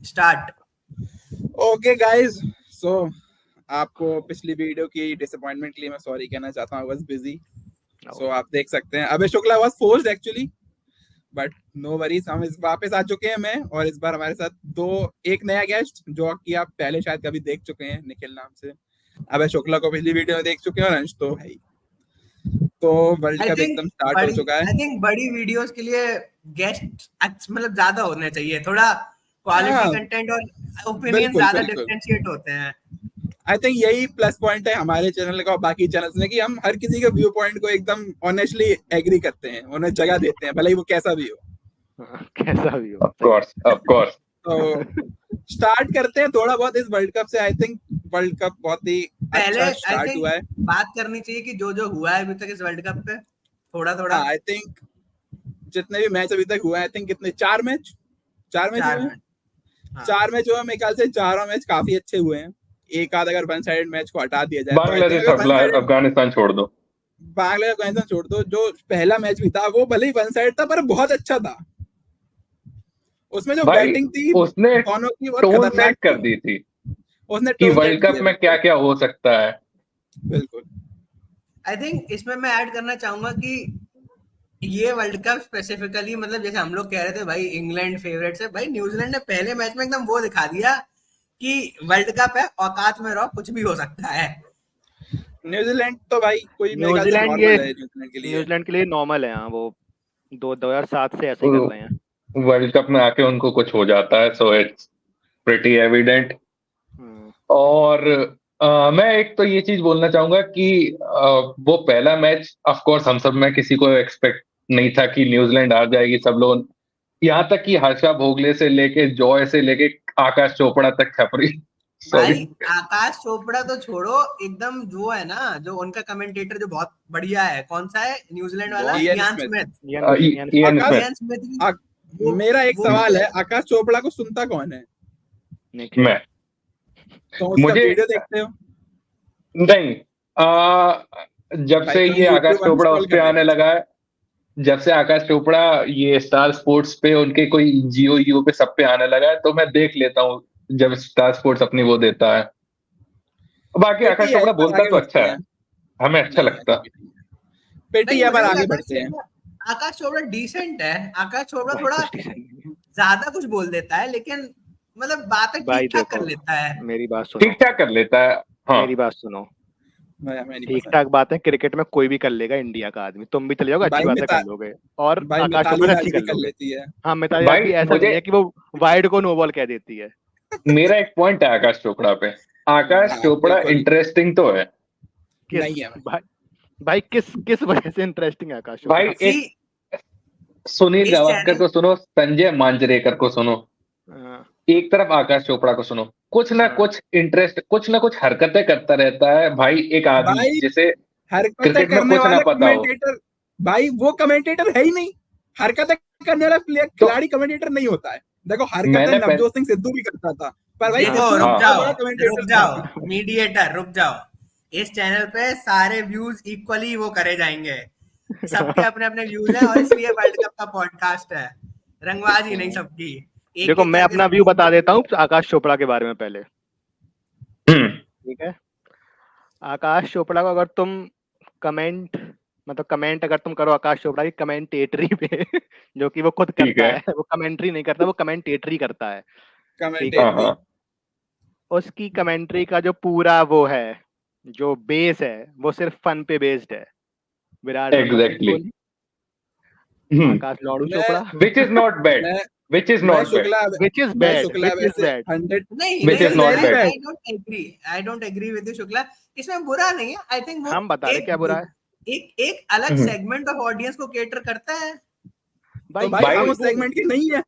Start. Okay guys, सो आपको पिछली video की डिसअपॉइंटमेंट के लिए मैं सॉरी कहना चाहता हूँ। आई वाज बिजी, सो आप देख सकते हैं Abhay Shukla was forced actually, but no worries, हम इस वापस आ चुके हैं मैं, और इस बार हमारे साथ एक नया गेस्ट जो कि आप पहले शायद कभी देख चुके हैं, निखिल नाम से। अभय शुक्ला को पिछली वीडियो में देख चुके हैं और अंश तो है ही। तो वर्ल्ड कप एकदम स्टार्ट हो चुका है। आई थिंक बड़ी वीडियोस के लिए गेस्ट मतलब ज्यादा होने चाहिए, थोड़ा क्वालिटी कंटेंट और ओपिनियन ज्यादा डिफरेंशिएट होते हैं। आई थिंक यही प्लस पॉइंट है हमारे चैनल का और बाकी चैनल्स में कि हम हर किसी के व्यू पॉइंट को एकदम ऑनेस्टली एग्री करते हैं, उन्हें जगह देते हैं, भले ही वो कैसा भी हो। Of course. तो स्टार्ट करते हैं थोड़ा बहुत इस वर्ल्ड कप से। आई थिंक वर्ल्ड कप बहुत ही अच्छा स्टार्ट हुआ है। बात करनी चाहिए कि जो जो हुआ है अभी तक इस वर्ल्ड कप पे, थोड़ा आई थिंक जितने भी मैच अभी तक हुए हैं, आई थिंक कितने चार मैच हुए हैं। 4 मैच हुए, मेरे ख्याल से चारों मैच काफी अच्छे हुए हैं। एक आध अगर वन साइड मैच को हटा दिया जाए, बांग्लादेश अफगानिस्तान छोड़ दो, जो पहला मैच भी था वो भले ही वन साइड था पर बहुत अच्छा था। उसमें जो बैटिंग थी उसने टोन सेट कर दी थी, उसने कि वर्ल्ड कप में क्या क्या हो सकता है। बिल्कुल। आई थिंक इसमें मैं ऐड करना चाहूंगा कि ये वर्ल्ड कप स्पेसिफिकली, मतलब जैसे हम लोग कह रहे थे भाई इंग्लैंड फेवरेट है, भाई न्यूजीलैंड ने पहले मैच में एकदम वो दिखा दिया कि वर्ल्ड कप है, औकात में रहो, कुछ भी हो सकता है। न्यूजीलैंड तो भाई कोई न्यूजीलैंड के लिए नॉर्मल है। वो 2007 से ऐसे कर रहे हैं। वर्ल्ड कप में आके उनको कुछ हो जाता है, सो इट्स प्रीटी एविडेंट। और मैं एक तो ये चीज बोलना चाहूंगा कि वो पहला मैच ऑफ कोर्स हम सब में किसी को एक्सपेक्ट नहीं था कि न्यूजीलैंड आ जाएगी। सब लोग, यहाँ तक कि हर्षा भोगले से लेके जॉय से लेके आकाश चोपड़ा तक छपरी। भाई आकाश चोपड़ा तो छोड़ो, एकदम जो है ना, जो उनका कमेंटेटर जो बहुत बढ़िया है, कौन सा है न्यूजीलैंड वाला, इयान स्मिथ। मेरा एक सवाल है, आकाश चोपड़ा को सुनता कौन है? मैं। तो मुझे वीडियो देखते हो? नहीं, जब से ये आकाश चोपड़ा उस पे आने लगा है, जब से आकाश चोपड़ा ये स्टार स्पोर्ट्स पे उनके कोई जियो पे सब पे आने लगा है, तो मैं देख लेता हूँ जब स्टार स्पोर्ट्स अपनी वो देता है। बाकी आकाश चोपड़ा बोलता तो अच्छा है, हमें अच्छा लगता है। पेटी पर आगे बढ़ते हैं। आकाश चोपड़ा डिसेंट है। आकाश चोपड़ा थोड़ा ज्यादा कुछ बोल देता है, लेकिन मतलब बातें ठीक ठाक कर लेता है। मेरी बात सुनो, ठीक ठाक कर लेता है। हाँ, मेरी बात सुनो, ठीक ठाक बातें क्रिकेट में कोई भी कर लेगा। इंडिया का आदमी, तुम भी चले जाओगे, अच्छी बातें कर लोगे। और आकाश चोपड़ा अच्छी कर लेती है। हाँ, मिताली राज भी ऐसा नहीं है कि वो वाइड को नो बॉल कह देती है। मेरा एक पॉइंट है आकाश चोपड़ा पे। आकाश चोपड़ा इंटरेस्टिंग तो है, नहीं है भाई किस वजह से इंटरेस्टिंग है आकाश चोपड़ा? भाई एक सुनील गावस्कर को सुनो, संजय मांजरेकर को सुनो, एक तरफ आकाश चोपड़ा को सुनो, कुछ ना कुछ इंटरेस्ट, कुछ ना कुछ हरकतें करता रहता है भाई। एक आदमी जिसे क्रिकेट में कुछ ना पता हो, भाई वो कमेंटेटर है ही नहीं। हरकतें करने वाला खिलाड़ी कमेंटेटर नहीं होता है। देखो हरकतें नवजोत सिंह सिद्धू भी करता था, पर भाई रुक जाओ मीडिएटर, रुक जाओ। इस चैनल पे सारे व्यूज इक्वली वो करे जाएंगे, सबके अपने अपने व्यूज हैं, और इसलिए वर्ल्ड कप का पॉडकास्ट है, रंगबाजी नहीं सबकी। देखो मैं अपना व्यू बता देता हूँ आकाश चोपड़ा के बारे में पहले, ठीक है? आकाश चोपड़ा को अगर तुम कमेंट अगर तुम करो आकाश चोपड़ा की कमेंटेटरी पे जो कि वो खुद करता है, वो कमेंट्री नहीं करता, वो कमेंटेटरी करता है, ठीक है? उसकी कमेंट्री का जो पूरा वो है, जो बेस है, वो सिर्फ फन पे बेस्ड है। विराट एग्जैक्टली, आकाश लॉर्डू Chopra, which is not bad, which is not bad, which is bad, which is bad, which is not bad. I don't agree with you Shukla, इसमें बुरा नहीं है। आई थिंक हम बता रहे क्या बुरा है, एक अलग सेगमेंट ऑफ ऑडियंस को केटर करता है। भाई हम उस सेगमेंट के नहीं है।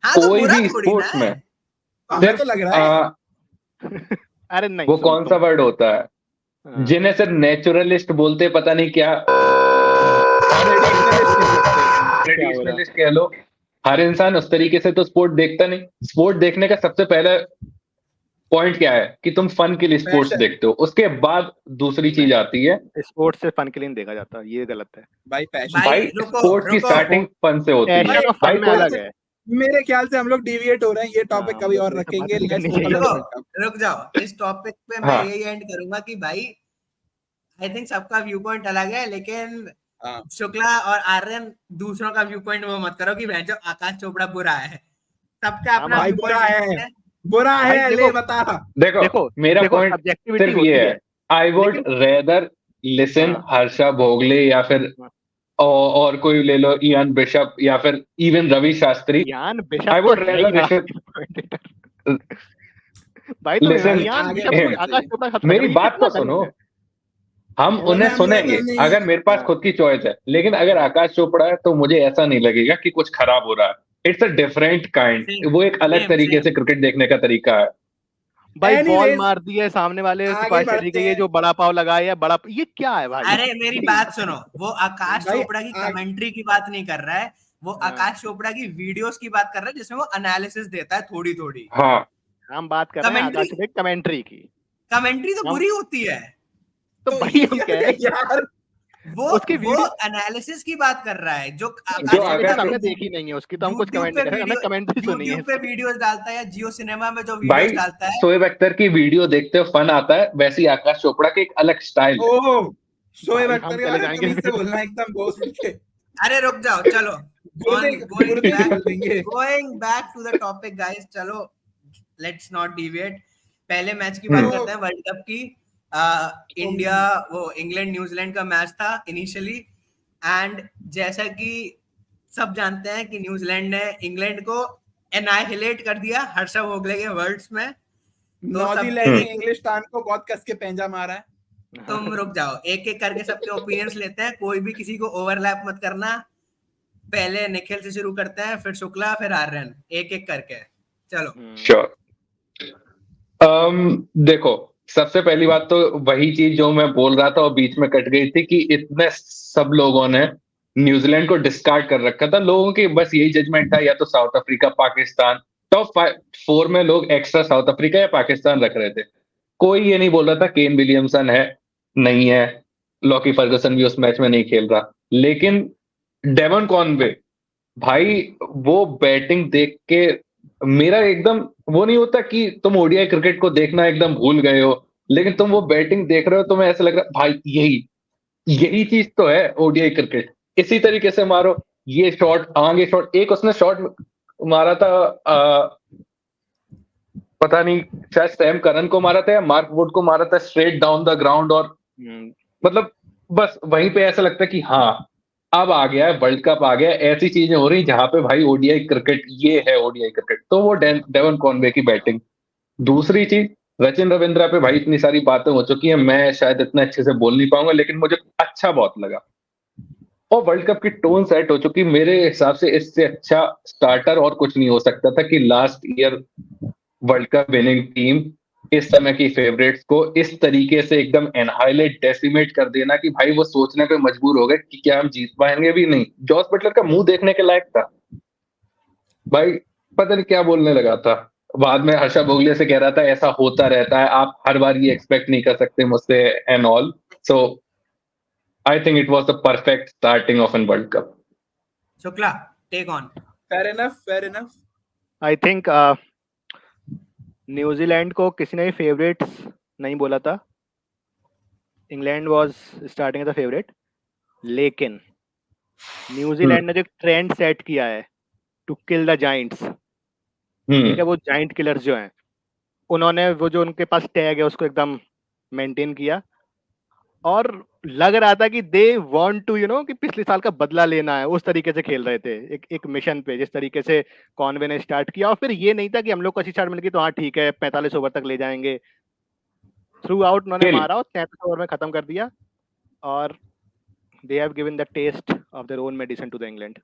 हाँ, कोई भी स्पोर्ट्स में हमें तो लग रहा है अरे नहीं, वो कौन सा वर्ड होता है जिन्हें सिर्फ नेचुरलिस्ट बोलते, पता नहीं क्या ट्रेडिशनलिस्ट कह लो। हर इंसान उस तरीके से तो स्पोर्ट देखता नहीं। स्पोर्ट देखने का सबसे पहले पॉइंट क्या है कि तुम फन के लिए स्पोर्ट्स देखते हो, उसके बाद दूसरी चीज आती है। स्पोर्ट्स से फन के लिए देखा जाता है, ये गलत है भाई। भाई स्पोर्ट्स की स्टार्टिंग फन से होती है। फन में अलग है, मेरे ख्याल से हम लोग डिविएट हो रहे हैं, ये टॉपिक कभी और रखेंगे। रुक जाओ, इस टॉपिक पे मैं यही एंड करूंगा कि भाई आई थिंक सबका व्यू पॉइंट अलग है, लेकिन शुक्ला और आर्यन दूसरों का व्यू पॉइंट वो मत करो कि जो आकाश चोपड़ा बुरा है। सबका अपना व्यू पॉइंट बुरा है। ले बता। देखो मेरा पॉइंट सिर्फ ये है, आई would rather listen Harsha Bhogle या फिर और कोई ले लो, इयान बिशप या फिर even Ravi Shastri. I would rather मेरी बात तो सुनो, हम उन्हें सुनेंगे अगर मेरे पास खुद की चॉइस है, लेकिन अगर आकाश चोपड़ा है तो मुझे ऐसा नहीं लगेगा कि कुछ खराब हो रहा है। इट्स अ डिफरेंट काइंड, वो एक अलग तरीके से क्रिकेट देखने का तरीका है। भाई बॉल मार दी है सामने वाले ये जो बड़ा पाव लगाया है, बड़ा ये क्या है भाई? अरे मेरी बात सुनो, वो आकाश चोपड़ा की कमेंट्री की बात नहीं कर रहा है, वो आकाश चोपड़ा की वीडियोस की बात कर रहा है जिसमें वो एनालिसिस देता है थोड़ी थोड़ी। हाँ, हम बात कर रहे हैं आकाश की कमेंट्री की। कमेंट्री तो बुरी होती है, तो भाई हम कह रहे हैं यार वो उसकी वीडियो एनालिसिस की बात कर रहा है, जो हमने देखी नहीं है उसकी, तो हम कुछ कमेंट नहीं कर रहे, हमने कमेंट्री सुनी है। YouTube पे वीडियोस डालता है या जियो सिनेमा में जो वीडियोस डालता है, शोएब अख्तर की वीडियो देखते हो फन आता है, वैसे ही आकाश चोपड़ा के एक अलग स्टाइल है। ओह शोएब अख्तर के बारे में से बोलना एकदम बोल के। अरे रुक जाओ, चलो going back to the topic guys, चलो लेट्स नॉट डिविएट। पहले मैच की बात करते हैं, वर्ल्ड कप की। इंडिया वो इंग्लैंड न्यूजीलैंड का मैच था इनिशियली, एंड जैसा कि सब जानते हैं कि न्यूजीलैंड ने इंग्लैंड को एनाहिलेट कर दिया हर्षा भोगले के वर्ड्स में। इंग्लिस्तान को बहुत कस के पेंजा मारा है। तुम रुक जाओ, एक एक करके सबके ओपिनियंस लेते हैं, कोई भी किसी को ओवरलैप मत करना। पहले निखिल से शुरू करते हैं, फिर शुक्ला, फिर आर्यन, एक एक करके। चलो श्योर। देखो सबसे पहली बात तो वही चीज जो मैं बोल रहा था और बीच में कट गई थी कि इतने सब लोगों ने न्यूजीलैंड को डिस्कार्ड कर रखा था। लोगों की बस यही जजमेंट था, या तो साउथ अफ्रीका पाकिस्तान, टॉप 4 में लोग एक्स्ट्रा साउथ अफ्रीका या पाकिस्तान रख रहे थे। कोई ये नहीं बोल रहा था केन विलियमसन है नहीं है, लॉकी फर्गुसन भी उस मैच में नहीं खेल रहा। लेकिन डेवन कॉनवे भाई, वो बैटिंग देख के मेरा एकदम वो नहीं होता कि तुम ओडीआई क्रिकेट को देखना एकदम भूल गए हो, लेकिन तुम वो बैटिंग देख रहे हो, तुम्हें ऐसा लग रहा है भाई यही चीज तो है ओडीआई क्रिकेट, इसी तरीके से मारो। ये शॉट आगे शॉट, एक उसने शॉट मारा था पता नहीं शायद सैम करन को मारा था या मार्क वुड को मारा था, स्ट्रेट डाउन द ग्राउंड। और मतलब बस वहीं पे ऐसा लगता है कि हाँ अब आ गया है, वर्ल्ड कप आ गया, ऐसी चीजें हो रही जहां पे भाई ओडीआई क्रिकेट ये है ओडीआई क्रिकेट। तो वो डेवन कॉनवे की बैटिंग। दूसरी चीज, सचिन रविंद्रा पे भाई इतनी सारी बातें हो चुकी हैं, मैं शायद इतना अच्छे से बोल नहीं पाऊंगा, लेकिन मुझे अच्छा बहुत लगा और वर्ल्ड कप की टोन सेट हो चुकी। मेरे हिसाब से इससे अच्छा स्टार्टर और कुछ नहीं हो सकता था कि last year world cup winning team इस समय की फेवरेट्स को इस तरीके से एकदम एनहाइलेट डेसिमेट कर देना कि भाई वो सोचने पे मजबूर हो गए कि क्या हम जीत पाएंगे भी नहीं। जॉस बटलर का मुंह देखने के लायक था भाई, पता नहीं क्या बोलने लगा था। बाद में हर्षा भोगले से कह रहा था ऐसा होता रहता है, आप हर बार ये एक्सपेक्ट नहीं कर सकते मुझसे and all. So I think it was the perfect starting of an world cup. Shukla take on. Fair enough. I think New Zealand को किसी ने फेवरेट्स नहीं बोला था, England was starting as a favourite, लेकिन न्यूजीलैंड ने जो ट्रेंड सेट किया है टू किल द जायंट्स, ठीक है, वो जायंट किलर्स जो हैं उन्होंने वो जो उनके पास टैग है उसको एकदम मेंटेन किया, और लग रहा था कि दे वांट टू कि पिछले साल का बदला लेना है, उस तरीके से खेल रहे थे एक मिशन पे, जिस तरीके से कॉनवे ने स्टार्ट किया। और फिर ये नहीं था कि हम लोग को अच्छी स्टार्ट मिल गई तो हाँ ठीक है 45 ओवर तक ले जाएंगे, थ्रू आउट उन्होंने मारा और 33 ओवर में खत्म कर दिया, और they have given the test of their own medicine to the England.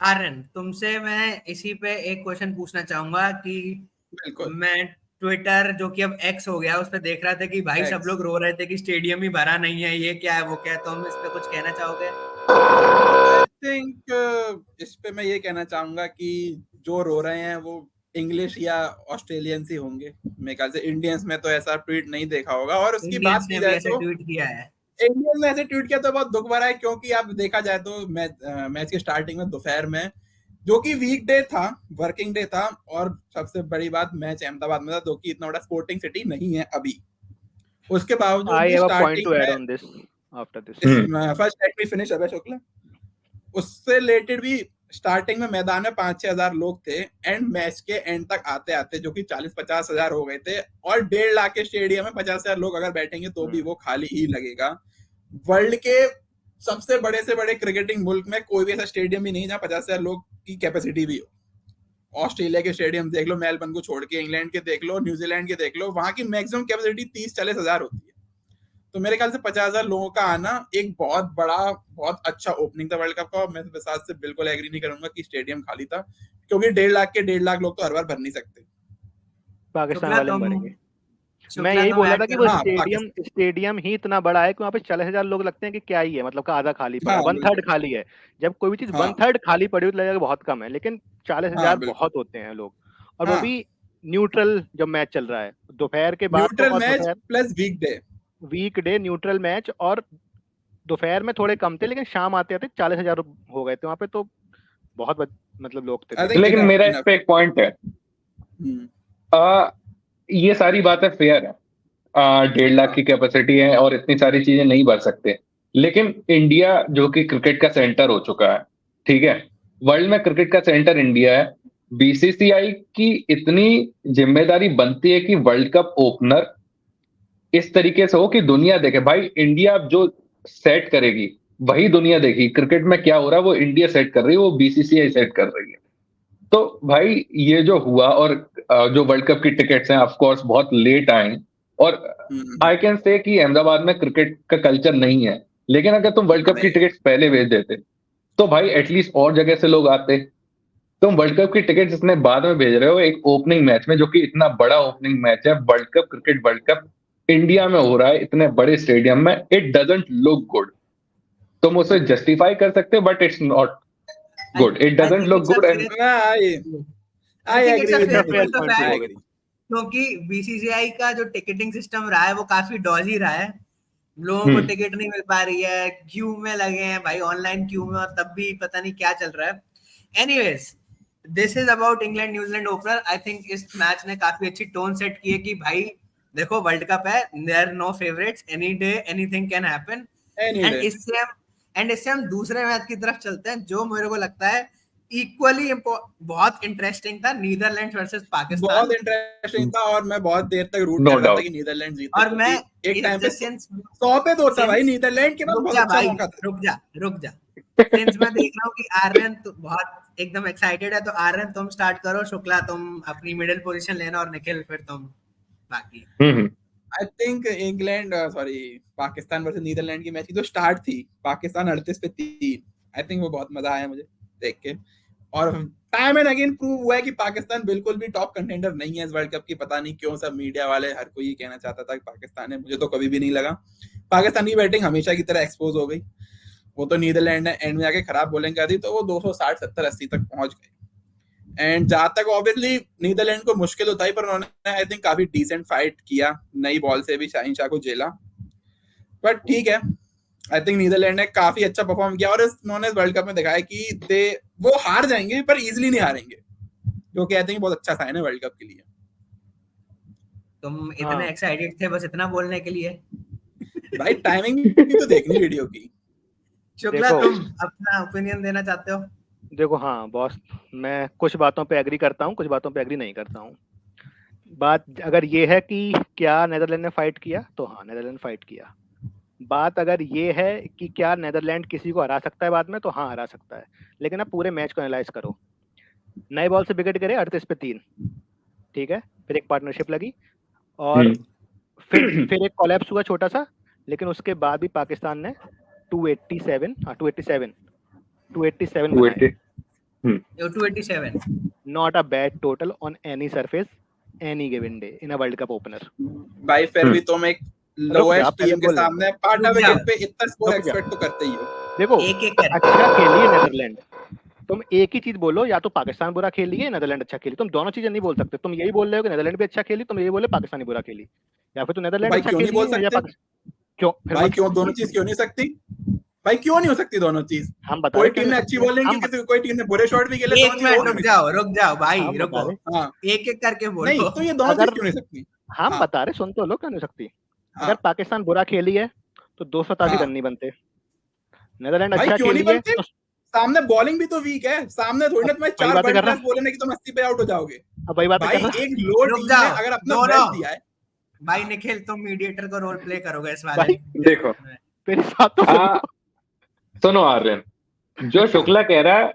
Aryan, तुमसे मैं इसी पे एक क्वेश्चन पूछना चाहूंगा कि मैं ट्विटर जो कि अब एक्स हो गया उस पर देख रहा था कि भाई सब लोग रो रहे थे कि स्टेडियम ही भरा नहीं है, ये क्या है वो क्या है, तो हम इस पे कुछ कहना चाहोगे? आई थिंक इस पे मैं ये कहना चाहूंगा कि जो रो रहे हैं वो इंग्लिश या ऑस्ट्रेलियंस ही होंगे। मेरे ख्याल से इंडियंस में तो ऐसा ट्वीट नहीं देखा होगा। और उसकी बात की जाए तो ट्वीट किया है, इंडियन ने ऐसे ट्वीट किया तो बहुत दुख भरा है, क्योंकि आप देखा जाए तो मैच के स्टार्टिंग में दोपहर में जो कि वीकडे था, वर्किंग डे था, और सबसे बड़ी बात मैच अहमदाबाद में था, जो कि इतना बड़ा स्पोर्टिंग सिटी नहीं है अभी। उसके बावजूद I भी have a point starting to add में on this after this. First let me finish अबे शुक्ला। उससे रिलेटेड भी स्टार्टिंग में मैदान में 5-6 हजार लोग थे, एंड मैच के एंड तक आते आते जो कि 40-50 हजार हो गए थे, और 1.5 लाख के स्टेडियम में 50 हजार लोग अगर बैठेंगे तो भी वो खाली ही लगेगा। वर्ल्ड के सबसे बड़े से बड़े क्रिकेटिंग मुल्क में कोई भी ऐसा स्टेडियम भी नहीं जहाँ 50 हजार लोग की कैपेसिटी भी हो। ऑस्ट्रेलिया के स्टेडियम देख लो, मेलबर्न को छोड़ के, इंग्लैंड के देख लो, न्यूजीलैंड के देख लो, वहां की मैक्सिमम कैपेसिटी 30-40 हजार होती है। तो मेरे ख्याल से 50 हजार लोगों का आना एक बहुत बड़ा, बहुत अच्छा ओपनिंग था वर्ल्ड कप का। और मैं विशाल से बिल्कुल एग्री नहीं करूंगा कि स्टेडियम खाली था, क्योंकि 1.5 लाख के 1.5 लाख लोग तो हर बार भर नहीं सकते। पाकिस्तान शुक्ला वाले तुम भरेंगे। मैं शुक्ला यही तुम बोल रहा ऐड था कि करो। वो हाँ, स्टेडियम ही इतना बड़ा है कि वहाँ पे 40,000 लोग लगते हैं कि क्या ही है, मतलब का आधा खाली पड़ा है, हाँ 1/3 बिल्कुल, खाली है। जब कोई भी चीज हाँ 1/3 खाली पड़ी हो तो लगेगा कि बहुत कम है, लेकिन 40,000 हाँ बिल्कुल, बहुत होते हैं लोग। और वो हाँ। भी न्यूट्रल जब मैच चल रहा है दोपहर के बाद तो, न्यूट्रल और मैच दोपहर प्लस वीकडे, वीकडे न्यूट्रल मैच, और दोपहर में थोड़े कम थे लेकिन शाम आते आते 40,000 हो गए थे वहाँ पे, तो बहुत मतलब लोग थे आई देखने थिंक के लेकिन लिए। इनफ मेरा इस इनफ। पे एक पॉइंट है। ये सारी बातें फेयर है। 1.5 लाख की कैपेसिटी है और इतनी सारी चीजें नहीं भर सकते, लेकिन इंडिया जो कि क्रिकेट का सेंटर हो चुका है, ठीक है, वर्ल्ड में क्रिकेट का सेंटर इंडिया है। बीसीसीआई की इतनी जिम्मेदारी बनती है कि वर्ल्ड कप ओपनर इस तरीके से हो कि दुनिया देखे। भाई इंडिया जो सेट करेगी वही दुनिया देखेगी। क्रिकेट में क्या हो रहा है वो इंडिया सेट कर रही है, वो बीसीसीआई सेट कर रही है। तो भाई ये जो हुआ, और जो वर्ल्ड कप की टिकट्स हैं ऑफ कोर्स बहुत लेट आई, और आई कैन से कि अहमदाबाद में क्रिकेट का कल्चर नहीं है, लेकिन अगर तुम वर्ल्ड कप की टिकट्स पहले भेज देते तो भाई एटलीस्ट और जगह से लोग आते। तुम वर्ल्ड कप की टिकट जितने बाद में भेज रहे हो एक ओपनिंग मैच में, जो कि इतना बड़ा ओपनिंग मैच है, world cup, cricket world cup India में हो रहा है इतने बड़े स्टेडियम में, इट डजंट लुक गुड। तुम उसे जस्टिफाई कर सकते हो but it's not good, it I doesn't think look it's a good. And fair, I I think it's agree a with it's a fair you, fair point Nikhil. of point two I add, go agree. With. क्योंकि BCCI का जो ticketing system रहा है वो काफी Doge रहा है। लोगों को टिकट नहीं मिल पा रही है, क्यू में लगे हैं भाई, ऑनलाइन क्यू में, और तब भी पता नहीं क्या चल रहा है। Anyways, this is about England New Zealand opener. I think इस मैच ने काफी अच्छी टोन सेट की है कि भाई देखो वर्ल्ड कप है, there no favourites, any day anything can happen. Any and day. इससे हम दूसरे मैच की तरफ चलते हैं, जो मेरे को लगता है इक्वली बहुत इंटरेस्टिंग था, नीदरलैंड्स वर्सेस बहुत पाकिस्तान। इंटरेस्टिंग था, और मैं बहुत देर तक रूट नो कर रहा था डाउट। कि नीदरलैंड जीते, और मैं क्योंकि एक टाइम पे सिंस 100 पे 2 था भाई, सिंस नीदरलैंड के पास रुक बहुत जा अच्छा भाई, मौका था। रुक जा सिंस मैं देख रहा हूँ कि आर्यन तो बहुत एकदम एक्साइटेड है, तो आर्यन तुम स्टार्ट करो, शुक्ला तुम अपनी मिडिल पोजीशन लेना, और निखिल फिर तुम बाकी। I think England, sorry, Pakistan versus Netherland की मैच की जो स्टार्ट थी, पाकिस्तान 38 पे 3, आई थिंक वो बहुत मजा आया मुझे देख के। और टाइम एंड अगेन प्रूव हुआ है कि पाकिस्तान बिल्कुल भी टॉप कंटेंडर नहीं है इस वर्ल्ड कप की। पता नहीं क्यों सब मीडिया वाले हर कोई ये कहना चाहता था कि पाकिस्तान है, मुझे तो कभी भी नहीं लगा। पाकिस्तान की बैटिंग हमेशा की तरह एक्सपोज हो गई। वो तो नीदरलैंड ने एंड में आके खराब बॉलिंग कर दी, तो वो 260, 70, 80 तक पहुंच गए। एंड जहां तक ऑब्वियसली नीदरलैंड को मुश्किल होता है, पर उन्होंने आई थिंक काफी डिसेंट फाइट किया, नई बॉल से भी शाहीन शाह को झेला। बट ठीक है, आई थिंक नीदरलैंड ने काफी अच्छा परफॉर्म किया, और उन्होंने वर्ल्ड कप में दिखाया कि वो हार जाएंगे पर इजीली नहीं हारेंगे, जो कि आई थिंक बहुत अच्छा साइन है वर्ल्ड कप के लिए। तुम इतने एक्साइटेड थे बस इतना बोलने के लिए? भाई टाइमिंग भी तो देखनी वीडियो की। शुक्ला तुम अपना ओपिनियन देना चाहते हो? देखो हाँ बॉस, मैं कुछ बातों पे एग्री करता हूँ, कुछ बातों पे एग्री नहीं करता हूँ। बात अगर ये है कि क्या नेदरलैंड ने फाइट किया, तो हाँ नेदरलैंड फाइट किया। बात अगर ये है कि क्या नेदरलैंड किसी को हरा सकता है बाद में, तो हाँ हरा सकता है। लेकिन आप पूरे मैच को एनालाइज करो। नए बॉल से विकेट गिरे 38 पे 3, ठीक है, फिर एक पार्टनरशिप लगी, और फिर एक कोलैप्स हुआ छोटा सा, लेकिन उसके बाद भी पाकिस्तान ने 287 not a bad total on any surface any given day in a world cup opener. भाई फिर भी तुम एक लोएस्ट टीम के सामने पाटा विकेट पे इतना स्कोर एक्सपेक्ट तो करते ही हो। देखो अच्छा खेलिए नेदरलैंड, तुम एक ही चीज बोलो, या तो पाकिस्तान बुरा खेली है, नेदरलैंड अच्छा खेली। तुम दोनों चीजें नहीं बोल सकते। तुम यही बोल रहे हो कि नेदरलैंड भी अच्छा खेली, तुम यही बोले पाकिस्तान बुरा खेली, या फिर तो नेदरलैंड अच्छा खेली है या क्यों? भाई क्यों दोनों चीज क्यों नहीं सकती? भाई क्यों नहीं हो सकती दोनों चीज? हम बता कोई रहे टीम ने अच्छी बॉलिंग की, किसी कोई टीम ने बुरे शॉट भी खेले, एक मिनट रुक जाओ भाई, हम रुको, बता रहे हाँ एक एक करके बोलो। नहीं तो ये दोनों चीज अगर क्यों नहीं सकती? हम हाँ। बता रहे, सुन तो लो, क्यों नहीं सकती? हाँ। अगर पाकिस्तान बुरा खेली है तो 287 हाँ। रन नहीं बनते। नीदरलैंड भाई अच्छा क्यों नहीं खेली है बनते? तो सामने बॉलिंग भी तो वीक है, सामने थोड़ी ना तुम्हें वही 4 बातें वर्ल्ड कर रहा क्लास बॉलर है कि तुम 80 पे आउट हो जाओगे। अब वही बातें भाई कर रहा एक लो रुक टीम जाओ, ने अगर अपना दोनों। बेस्ट दिया है। भाई निखिल, तुम मीडिएटर को रोल प्ले करोगे इस वाले भाई देखो, मेरी बात तो सुनो। सुनो आर्यन, जो शुक्ला कह रहा है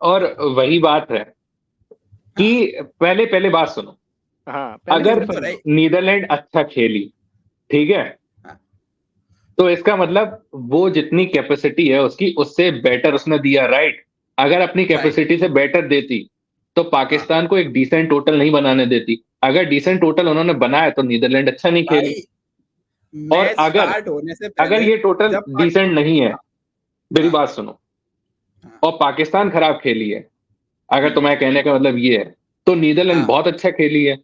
और वही बात है कि पहले बात सुनो। हाँ, अगर नीदरलैंड अच्छा खेली, ठीक है, तो इसका मतलब वो जितनी कैपेसिटी है उसकी, उससे बेटर उसने दिया, राइट? अगर अपनी कैपेसिटी से बेटर देती तो पाकिस्तान को एक डिसेंट टोटल नहीं बनाने देती। अगर डिसेंट टोटल उन्होंने बनाया तो नीदरलैंड अच्छा नहीं खेली। और अगर ये टोटल डिसेंट नहीं है, मेरी बात सुनो, और पाकिस्तान खराब खेली है, अगर तुम्हारे कहने का मतलब ये है, तो नीदरलैंड बहुत अच्छा खेली है।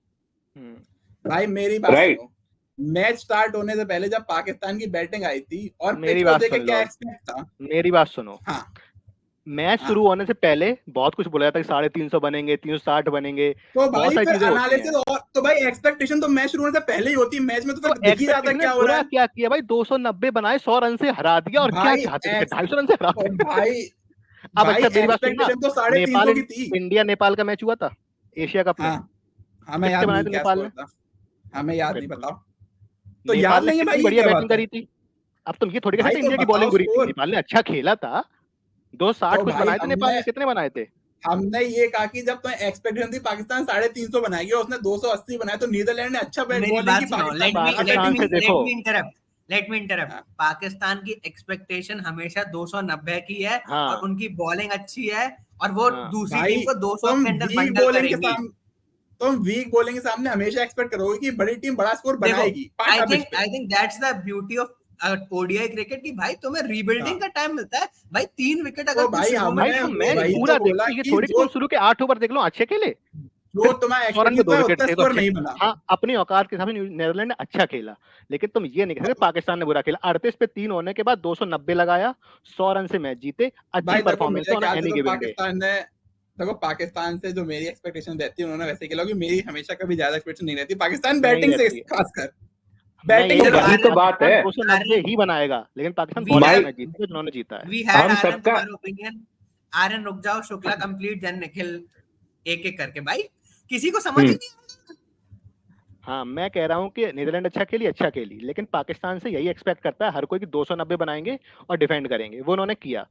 भाई मेरी बात सुनो, मैच स्टार्ट होने से पहले जब पाकिस्तान की बैटिंग आई थी और मेरी बात सुन क्या एक्सपेक्ट था? मेरी बात सुनो। हाँ। मैच शुरू होने से पहले बहुत कुछ बोला था कि 350 बनेंगे, 360 बनेंगे, तो बहुत सारी चीजें एनालिसिस और तो भाई एक्सपेक्टेशन तो मैच शुरू होने से पहले ही होती है। मैच में तो फिर दिख ही जाता क्या हो रहा है। क्या किया भाई, 290 बनाए, 100 रन से हरा दिया, और क्या चाहते थे? 250 रन से हरा दिया भाई। अब अच्छा मेरी बात सुनना, तो 350 की थी। इंडिया नेपाल का मैच हुआ था एशिया कप में। हमें याद नहीं नेपाल ने, हमें याद नहीं, बताओ तो याद नहीं है भाई। बढ़िया बैटिंग करी थी। अब तुम ये थोड़ी कह सकते इंडिया की बॉलिंग बुरी थी। नेपाल ने अच्छा खेला था, 260 कुछ बनाए थे नेपाल ने। कितने बनाए थे? हमने ये कहा कि जब तुम्हें एक्सपेक्टेशन थी पाकिस्तान 350 बनाएगी और उसने 280 बनाए, तो नीदरलैंड ने अच्छा बॉलिंग की। Let me interrupt. पाकिस्तान की एक्सपेक्टेशन हमेशा 290 की है, और उनकी बॉलिंग अच्छी है, और वो दूसरी टीम को 200 के अंदर बंडल करेगी। तुम वीक बॉलिंग के सामने हमेशा एक्सपेक्ट करोगे कि बड़ी टीम बड़ा स्कोर बनाएगी। I think that's the beauty of ODI cricket की भाई तुम्हें रीबिल्डिंग का टाइम मिलता है। भाई 3 विकेट अगर भाई मैं पूरा देखता हूं, ये थोड़ी तुम शुरू के 8 ओवर देख लो, अच्छे खेले, जो तुम्हारा एक्सपेक्टेशन थे, स्कोर नहीं बना। हाँ, अपनी औकात के सामने नीदरलैंड ने अच्छा खेला, लेकिन तुम ये नहीं कह सकते पाकिस्तान ने बुरा खेला। 38 पे 3 होने के बाद 290 लगाया, 100 रन से मैच जीते, अच्छी परफॉर्मेंस है एनी गिवन डे। देखो पाकिस्तान से जो मेरी एक्सपेक्टेशन रहती है उन्होंने वैसे खेला, कि मेरी हमेशा कभी ज्यादा एक्सपेक्टेशन नहीं रहती पाकिस्तान बैटिंग से, खासकर बैटिंग। वही तो बात है, 290 ही बनाएगा, लेकिन पाकिस्तान बॉलिंग में जीता, जिन्होंने जीता है। हम सबका ओपिनियन। आर्यन रुक जाओ, शुक्ला कंप्लीट, देन निखिल, एक एक करके। भाई किसी को समझ ही नहीं। हाँ, मैं कह रहा हूँ कि नीदरलैंड अच्छा खेली, लेकिन पाकिस्तान से यही एक्सपेक्ट करता है हर कोई कि 290 बनाएंगे और डिफेंड करेंगे। वो उन्होंने किया।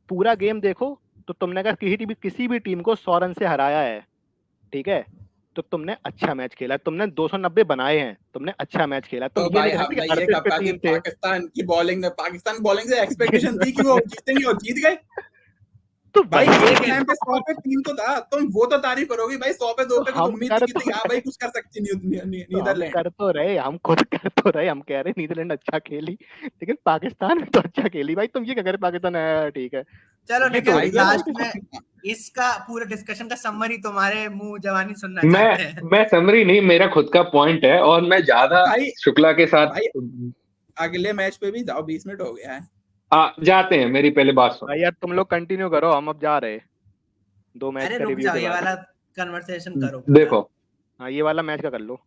पूरा गेम देखो तो तुमने अगर किसी भी टीम को 100 रन से हराया है, ठीक है, तो तुमने अच्छा मैच खेला। तुमने 290 बनाए हैं, तुमने अच्छा मैच खेला। तुम ये नहीं कहते कि 38 पे 3 थे। पाकिस्तान बॉलिंग से एक्सपेक्टेशन थी कि वो जीतेंगे और जीत गए। तो भाई एक टाइम पे 100 पे 3 तो था, तुम वो तो तारीफ करोगे भाई। 100 पे 2 पे तो उम्मीद थी कि हां भाई कुछ कर सकती नीदरलैंड। कर तो रहे, हम खुद कर तो रहे, हम कह रहे नीदरलैंड अच्छा खेली, लेकिन पाकिस्तान तो अच्छा खेली। भाई तुम ये क्या कर, पाकिस्तान ठीक है। चलो निखिल, लास्ट में इसका पूरा डिस्कशन का समरी तुम्हारे मुंह जवानी सुनना चाहते हैं। मैं समरी नहीं, मेरा खुद का पॉइंट है, और मैं ज्यादा शुक्ला के साथ अगले मैच पे भी जाओ, 20 मिनट हो गया है। जाते हैं। मेरी पहले बात सुनो भाई यार, तुम लोग कंटिन्यू करो, हम अब जा रहे 2 मैच का रिव्यू के बाद। ये वाला कन्वर्सेशन करो। देखो, हाँ, ये वाला मैच का कर लो।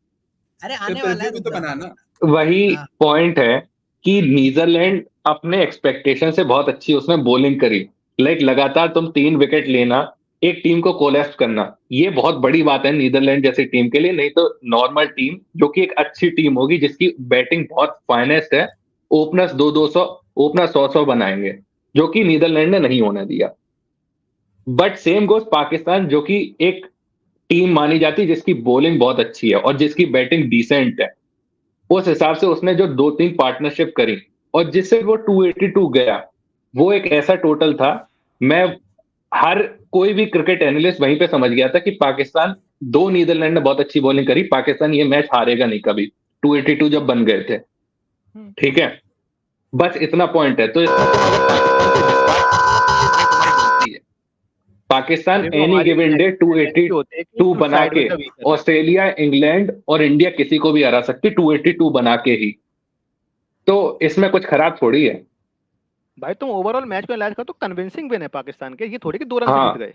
अरे आने वाला है तो बनाना। वही पॉइंट है कि नीदरलैंड अपने एक्सपेक्टेशन से बहुत अच्छी उसने बॉलिंग करी। लगातार तुम 3 विकेट लेना, एक टीम को कोलैप्स करना, ये बहुत बड़ी बात है नीदरलैंड जैसी टीम के लिए। नहीं तो नॉर्मल टीम जो कि एक अच्छी टीम होगी, जिसकी बैटिंग बहुत फाइनेस्ट है, ओपनर्स 200 ओपनर 100 बनाएंगे, जो कि नीदरलैंड ने नहीं होने दिया। बट सेम गोस पाकिस्तान, जो कि एक टीम मानी जाती है जिसकी बॉलिंग बहुत अच्छी है और जिसकी बैटिंग डिसेंट है। उस हिसाब से उसने जो 2-3 पार्टनरशिप करी और जिससे वो 282 गया, वो एक ऐसा टोटल था। मैं हर कोई भी क्रिकेट एनालिस्ट वहीं पे समझ गया था कि पाकिस्तान, दो नीदरलैंड ने बहुत अच्छी बॉलिंग करी, पाकिस्तान ये मैच हारेगा नहीं कभी। 282 जब बन गए थे, ठीक है, बस इतना पॉइंट है। तो पाकिस्तान एनी गिवन डे 282 बना के ऑस्ट्रेलिया, इंग्लैंड और इंडिया किसी को भी हरा सकती 282 बना के ही। तो इसमें कुछ खराब थोड़ी है। भाई तुम ओवरऑल मैच को एनालाइज करो तो कन्विंसिंग विन है पाकिस्तान के, ये थोड़ी कि 2 रन से हाँ। जीत गए।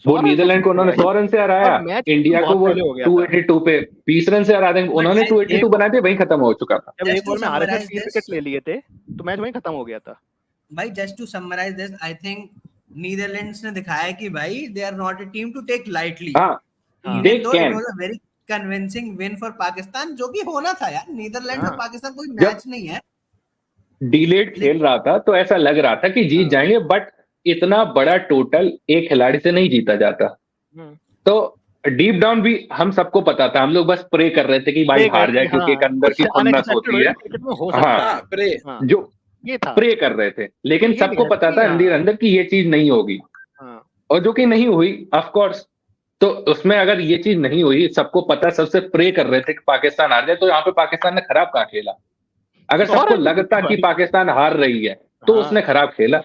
वो नीदरलैंड को उन्होंने 100 रन से हराया, इंडिया को वो 282 पे 20 रन से हरा देंगे, उन्होंने 282 बनाए थे, वहीं खत्म हो चुका था। जब एक ओवर में हारिस ने 3 विकेट ले लिए थे तो मैच वहीं खत्म हो गया था। भाई just to summarise this, I think Netherlands ने दिखाया कि भाई they are not a team to take lightly. They can. It was a very convincing win for Pakistan, जो कि होना था यार। नीदरलैंड और पाकिस्तान कोई मैच नहीं है, डिलेड खेल रहा था तो ऐसा लग रहा था कि जीत जाएंगे, बट इतना बड़ा टोटल एक खिलाड़ी से नहीं जीता जाता। तो डीप डाउन भी हम सबको पता था, हम लोग बस प्रे कर रहे थे कि भाई हार जाए, क्योंकि एक अंदर की खुन्नस होती है। हाँ, जो ये था, प्रे कर रहे थे, लेकिन सबको पता था अंदर अंदर कि ये चीज नहीं होगी, और जो कि नहीं हुई ऑफ कोर्स। तो उसमें अगर ये चीज नहीं हुई, सबको पता, सबसे प्रे कर रहे थे कि पाकिस्तान हार जाए, तो यहाँ पे पाकिस्तान ने खराब कहाँ खेला? अगर सबको लगता कि पाकिस्तान हार रही है तो उसने खराब खेला,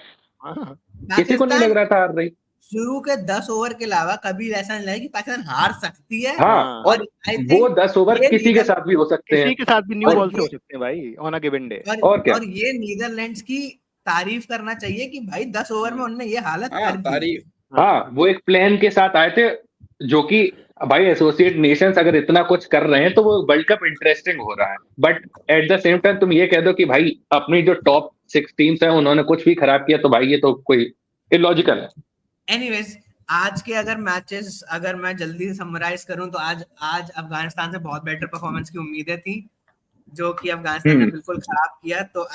किसी को नहीं लग रहा था हार रही। शुरू के 10 ओवर के अलावा कभी ऐसा नहीं लगा कि पाकिस्तान हार सकती है। हाँ, और वो 10 ओवर किसी के साथ भी हो सकते हैं, किसी के साथ भी न्यू बॉल से हो सकते हैं भाई, ऑन अ गिवन डे। और क्या? और ये नीदरलैंड्स की तारीफ करना चाहिए कि भाई 10 ओवर में उन्होंने ये हालत कर दी। हाँ, वो एक प्लान के साथ आए थे, जो कि भाई एसोसिएट नेशंस अगर इतना कुछ कर रहे हैं तो वो वर्ल्ड कप इंटरेस्टिंग हो रहा है, but at the same time तुम ये कह दो कि भाई अपनी जो टॉप 6 टीम्स हैं उन्होंने कुछ भी खराब किया, तो भाई ये तो कोई इलॉजिकल है। एनीवेज, आज के अगर मैचेस अगर मैं जल्दी से समराइज करूं तो आज अफगानिस्तान से बहुत बेटर परफॉर्मेंस की उम्मीदें थी, जो कि अफगानिस्तान ने बिल्कुल खराब किया। तो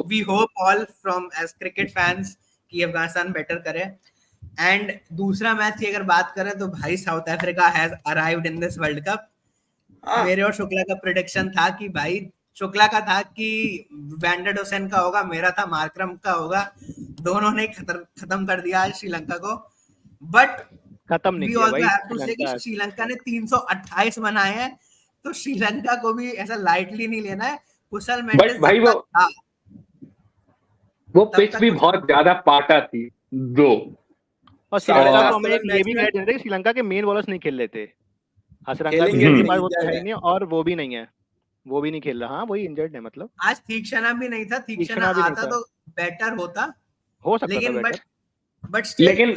we hope all from as cricket fans कि अफगानिस्तान बेटर करे। एंड दूसरा मैच की अगर बात करें तो भाई South Africa has arrived in this world cup. मेरे और शुक्ला का प्रेडिक्शन था कि भाई, शुक्ला का था कि वैंडर डोसेन का होगा, मेरा था मार्करम का होगा। दोनों ने खत्म कर दिया आज श्रीलंका को, बट खत्म नहीं किया भाई। श्रीलंका ने 328 बनाए हैं, तो श्रीलंका को भी ऐसा लाइटली नहीं लेना है। कुशल मेंडिस भाई वो पिच भी बहुत ज्यादा पाटा थी दो, और श्रीलंका को हमें ये भी कह देते कि श्रीलंका के मेन बॉलर्स नहीं खेल रहे थे। हसरंगा के पास वो तो है नहीं, और वो भी नहीं है, वो भी नहीं खेल रहा। हाँ, वही इंजर्ड है। मतलब आज तीक्षणा भी नहीं था, तीक्षणा आता तो बेटर होता, हो सकता था बेटर, बट स्टिल लेकिन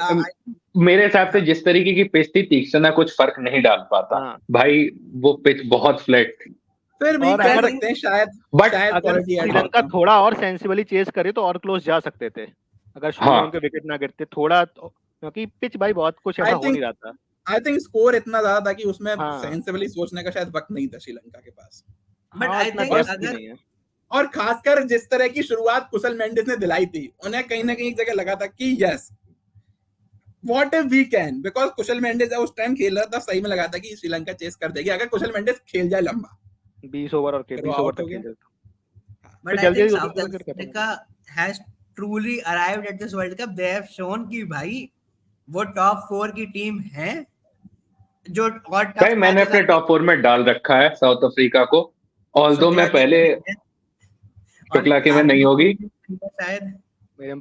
मेरे हिसाब से जिस तरीके की पिच थी, तीक्षणा कुछ फर्क नहीं डाल पाता। भाई वो पिच बहुत फ्लैट थी, फिर भी कह सकते हैं शायद, बट अगर श्रीलंका थोड़ा और सेंसिबली चेस करे तो और क्लोज जा सकते थे, अगर शुरू में उनके विकेट ना गिरते थोड़ा, क्योंकि पिच भाई बहुत कुछ ऐसा हो नहीं रहा था। आई थिंक स्कोर इतना ज्यादा था कि उसमें सेंसिबली सोचने का शायद वक्त नहीं था श्रीलंका के पास। बट आई थिंक अगर, और खासकर जिस तरह की शुरुआत कुशल मेंडिस ने दिलाई थी, उन्हें कहीं ना कहीं एक जगह लगा था कि yes what if we can, because Kusal Mendis उस टाइम खेल रहा था, सही में लगा था कि श्रीलंका चेस कर देगी अगर कुशल मेंडिस खेल जाए लंबा 20 ओवर और 20 ओवर तक खेल जाए। But I think south Africa has truly arrived at this world cup. They have shown कि भाई वो टॉप 4 की टीम है, जो और भाई मैंने अपने टॉप 4 में डाल रखा है साउथ अफ्रीका को, ऑल्दो मैं पहले शुक्ला के में नहीं होगी शायद,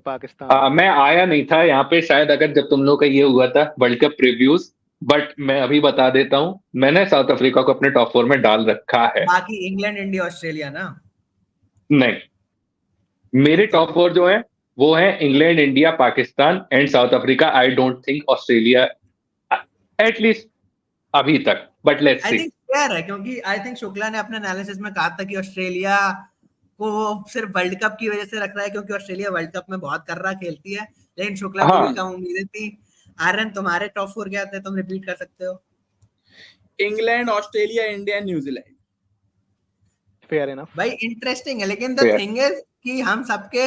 पाकिस्तान मैं आया नहीं था यहाँ पे शायद, अगर जब तुम लोग का ये हुआ था वर्ल्ड कप प्रीव्यूज, बट मैं अभी बता देता हूँ, मैंने साउथ अफ्रीका को अपने टॉप 4 में डाल रखा है। बाकी इंग्लैंड, इंडिया, ऑस्ट्रेलिया ना नहीं, मेरे टॉप 4 जो है वो है England, India, Pakistan and south Africa. I don't think Australia at least अभी तक, but let's see. I think fair है, क्योंकि आई थिंक शुक्ला ने अपने एनालिसिस में कहा था कि ऑस्ट्रेलिया को सिर्फ वर्ल्ड कप की वजह से रख रहा है, क्योंकि ऑस्ट्रेलिया वर्ल्ड कप में बहुत कर्रा खेलती है, लेकिन शुक्ला को भी कम उम्मीदें थी। आर्यन, तुम्हारे टॉप 4 क्या थे? तुम रिपीट कर सकते हो। England, Australia, India, New Zealand. Fair enough भाई इंटरेस्टिंग है, लेकिन द थिंग इज कि हम सबके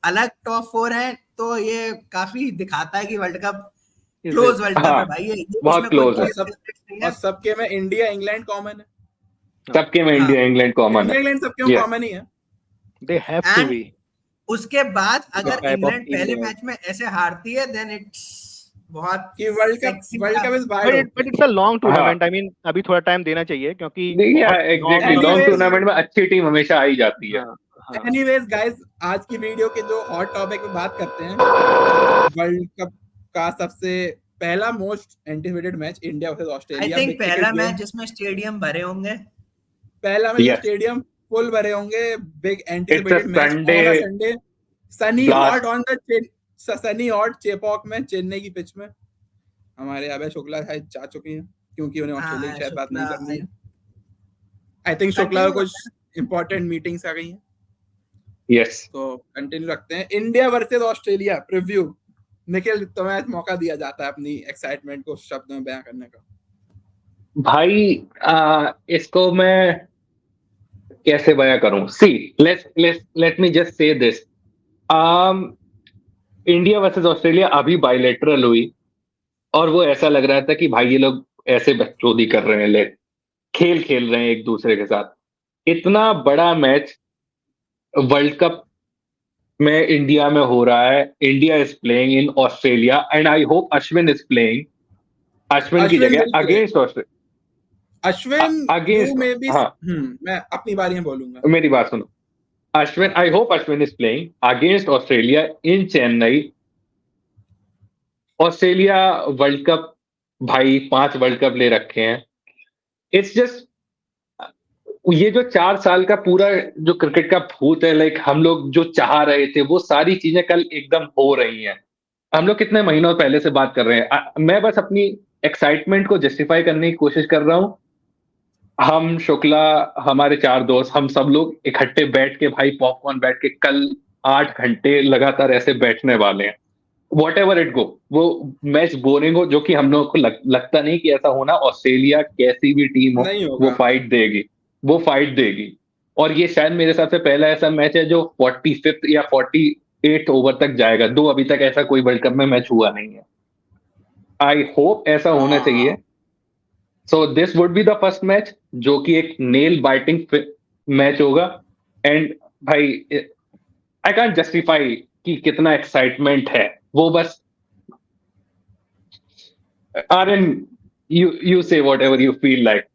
अलग टॉप 4 हैं, तो ये काफी दिखाता है कि world cup close world cup है भाई, ये बहुत क्लोज है। और सबके में इंडिया इंग्लैंड कॉमन है, सबके में इंडिया इंग्लैंड कॉमन है, इंग्लैंड सबके में कॉमन ही है। They have to be. उसके बाद अगर इंग्लैंड पहले मैच में ऐसे हारती है, देन इट्स बहुत कि world cup is wide, but it's a long tournament. I mean अभी थोड़ा टाइम देना चाहिए, क्योंकि एग्जैक्टली लॉन्ग टूर्नामेंट में अच्छी टीम हमेशा आई जाती है। एनीवेज गाइस, आज की वीडियो के जो हॉट टॉपिक पे बात करते हैं, वर्ल्ड कप का सबसे पहला most anticipated match India versus Australia. I think पहला मैच जिसमें स्टेडियम भरे होंगे, पहला मैच स्टेडियम फुल भरे होंगे, big anticipated match, Sunday Sunny Blast. Hot on the Sunny hot Chepauk में चेन्नई की पिच में हमारे अभय शुक्ला शायद जा चुके हैं क्योंकि उन्हें ऑस्ट्रेलिया की शायद बात नहीं करनी है। आई थिंक शुक्ला को कुछ इंपॉर्टेंट मीटिंग्स आ गई हैं। यस, तो कंटिन्यू रखते हैं। India versus Australia preview. Nikhil, तुम्हें मौका दिया जाता है अपनी एक्साइटमेंट को शब्दों में बयां करने का। भाई इसको मैं कैसे बयां करूं? See, let me just say this. India versus Australia अभी बायलैटरल हुई और वो ऐसा लग रहा था कि भाई ये लोग ऐसे बकचोदी कर रहे हैं, खेल खेल रहे हैं एक दूसरे के साथ। इतना बड़ा मैच वर्ल्ड कप में इंडिया में हो रहा है। India is playing in Australia and I hope Ashwin is playing. Ashwin की जगह अगेंस्ट ऑस्ट्रेलिया। अश्विन अगेंस्ट, हाँ, मैं अपनी बारी में बोलूंगा। मेरी बात सुनो। Ashwin, I hope Ashwin is playing against Australia in Chennai. Australia world cup, भाई 5 वर्ल्ड कप ले रखे हैं। इट्स जस्ट, ये जो 4 साल का पूरा जो क्रिकेट का भूत है, लाइक हम लोग जो चाह रहे थे वो सारी चीजें कल एकदम हो रही हैं। हम लोग कितने महीनों पहले से बात कर रहे हैं। मैं बस अपनी एक्साइटमेंट को जस्टिफाई करने की कोशिश कर रहा हूं। हम शुक्ला, हमारे 4 दोस्त, हम सब लोग इकट्ठे बैठ के, भाई पॉपकॉर्न बैठ के कल 8 घंटे लगातार ऐसे बैठने वाले हैं। वॉट एवर इट गो, वो मैच बोरिंग हो, जो कि हम लोगों को लगता नहीं कि ऐसा होना। ऑस्ट्रेलिया कैसी भी टीम हो, वो फाइट देगी, वो फाइट देगी। और ये शायद मेरे हिसाब से पहला ऐसा मैच है जो 45th या 48th ओवर तक जाएगा। अभी तक ऐसा कोई वर्ल्ड कप में मैच हुआ नहीं है। आई होप ऐसा होना चाहिए। So this would be the first match जो कि एक नेल बाइटिंग मैच होगा। एंड भाई आई कांट जस्टिफाई कि कितना एक्साइटमेंट है, वो बस आर्यन, यू से व्हाटएवर यू फील लाइक।